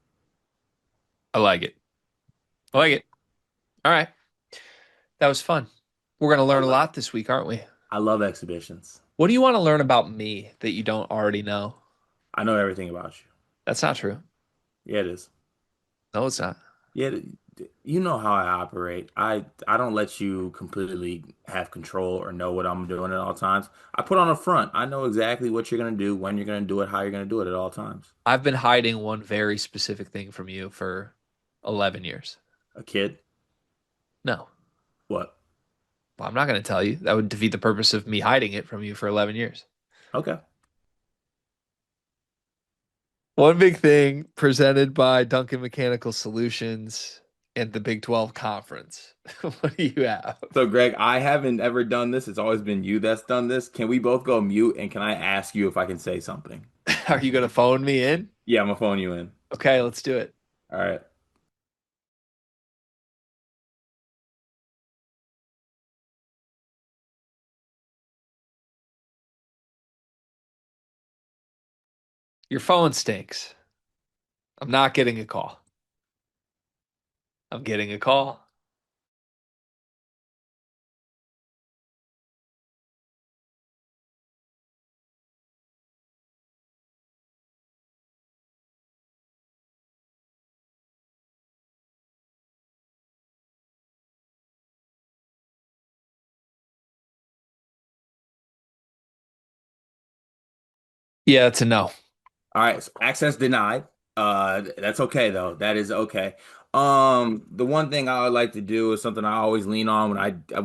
Speaker 1: I like it. I like it. All right. That was fun. We're going to
Speaker 2: I
Speaker 1: learn a
Speaker 2: love,
Speaker 1: lot this week, aren't we?
Speaker 2: I love exhibitions.
Speaker 1: What do you want to learn about me that you don't already know?
Speaker 2: I know everything about you.
Speaker 1: That's not true.
Speaker 2: Yeah, it is.
Speaker 1: No, it's not.
Speaker 2: Yeah, you know how I operate. I don't let you completely have control or know what I'm doing at all times. I put on a front. I know exactly what you're gonna do, when you're gonna do it, how you're gonna do it at all times.
Speaker 1: I've been hiding one very specific thing from you for 11 years.
Speaker 2: A kid?
Speaker 1: No,
Speaker 2: What?
Speaker 1: well, I'm not going to tell you. That would defeat the purpose of me hiding it from you for 11 years.
Speaker 2: Okay.
Speaker 1: One big thing presented by Duncan Mechanical Solutions and the Big 12 Conference. What do you have?
Speaker 2: So Greg, I haven't ever done this. It's always been you that's done this. Can we both go mute and can I ask you if I can say something?
Speaker 1: Are you going to phone me in?
Speaker 2: Yeah, I'm gonna phone you in.
Speaker 1: Okay, let's do it.
Speaker 2: All right.
Speaker 1: Your phone stinks. I'm not getting a call. I'm getting a call. Yeah, it's a no.
Speaker 2: All right, so access denied. That's okay though. That is okay. The one thing I would like to do is something I always lean on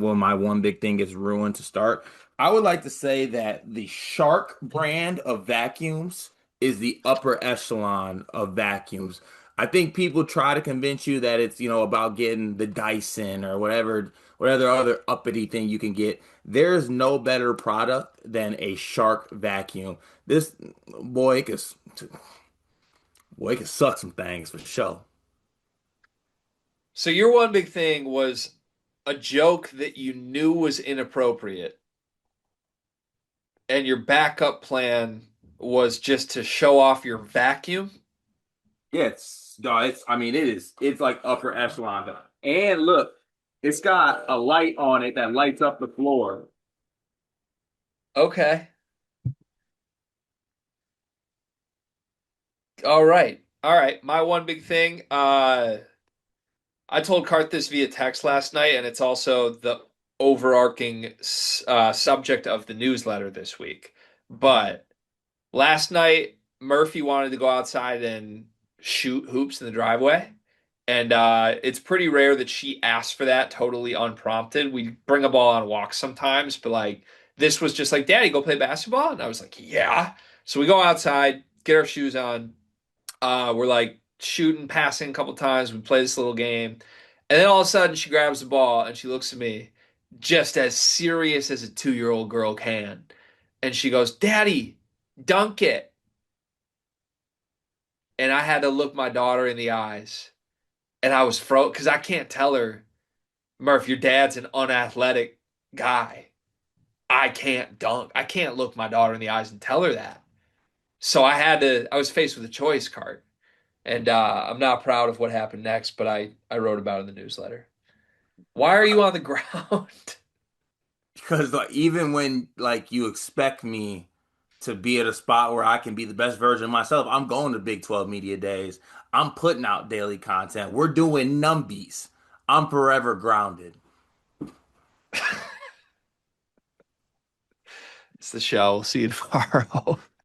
Speaker 2: when my one big thing gets ruined to start. I would like to say that the Shark brand of vacuums is the upper echelon of vacuums. I think people try to convince you that it's, about getting the Dyson or whatever other uppity thing you can get. There's no better product than a Shark vacuum. This boy, it could suck some things for sure.
Speaker 1: So your one big thing was a joke that you knew was inappropriate, and your backup plan was just to show off your vacuum.
Speaker 2: Yeah, no, I mean, it's like upper echelon. And look, it's got a light on it that lights up the floor.
Speaker 1: Okay. All right. All right. My one big thing, I told Cart this via text last night, and it's also the overarching subject of the newsletter this week. But last night, Murphy wanted to go outside and shoot hoops in the driveway. And it's pretty rare that she asks for that totally unprompted. We bring a ball on walks sometimes, but like this was just like, Daddy, go play basketball. And I was like, yeah. So we go outside, get our shoes on. We're like shooting, passing a couple times. We play this little game. And then all of a sudden she grabs the ball and she looks at me just as serious as a 2-year-old girl can. And she goes, Daddy, dunk it. And I had to look my daughter in the eyes. And I was froze because I can't tell her, Murph, your dad's an unathletic guy. I can't dunk. I can't look my daughter in the eyes and tell her that. So I was faced with a choice card. And I'm not proud of what happened next, but I wrote about it in the newsletter. Why are you on the ground?
Speaker 2: Because like even when like you expect me to be at a spot where I can be the best version of myself, I'm going to Big 12 Media Days. I'm putting out daily content. We're doing numbies. I'm forever grounded.
Speaker 1: It's the show. See you tomorrow.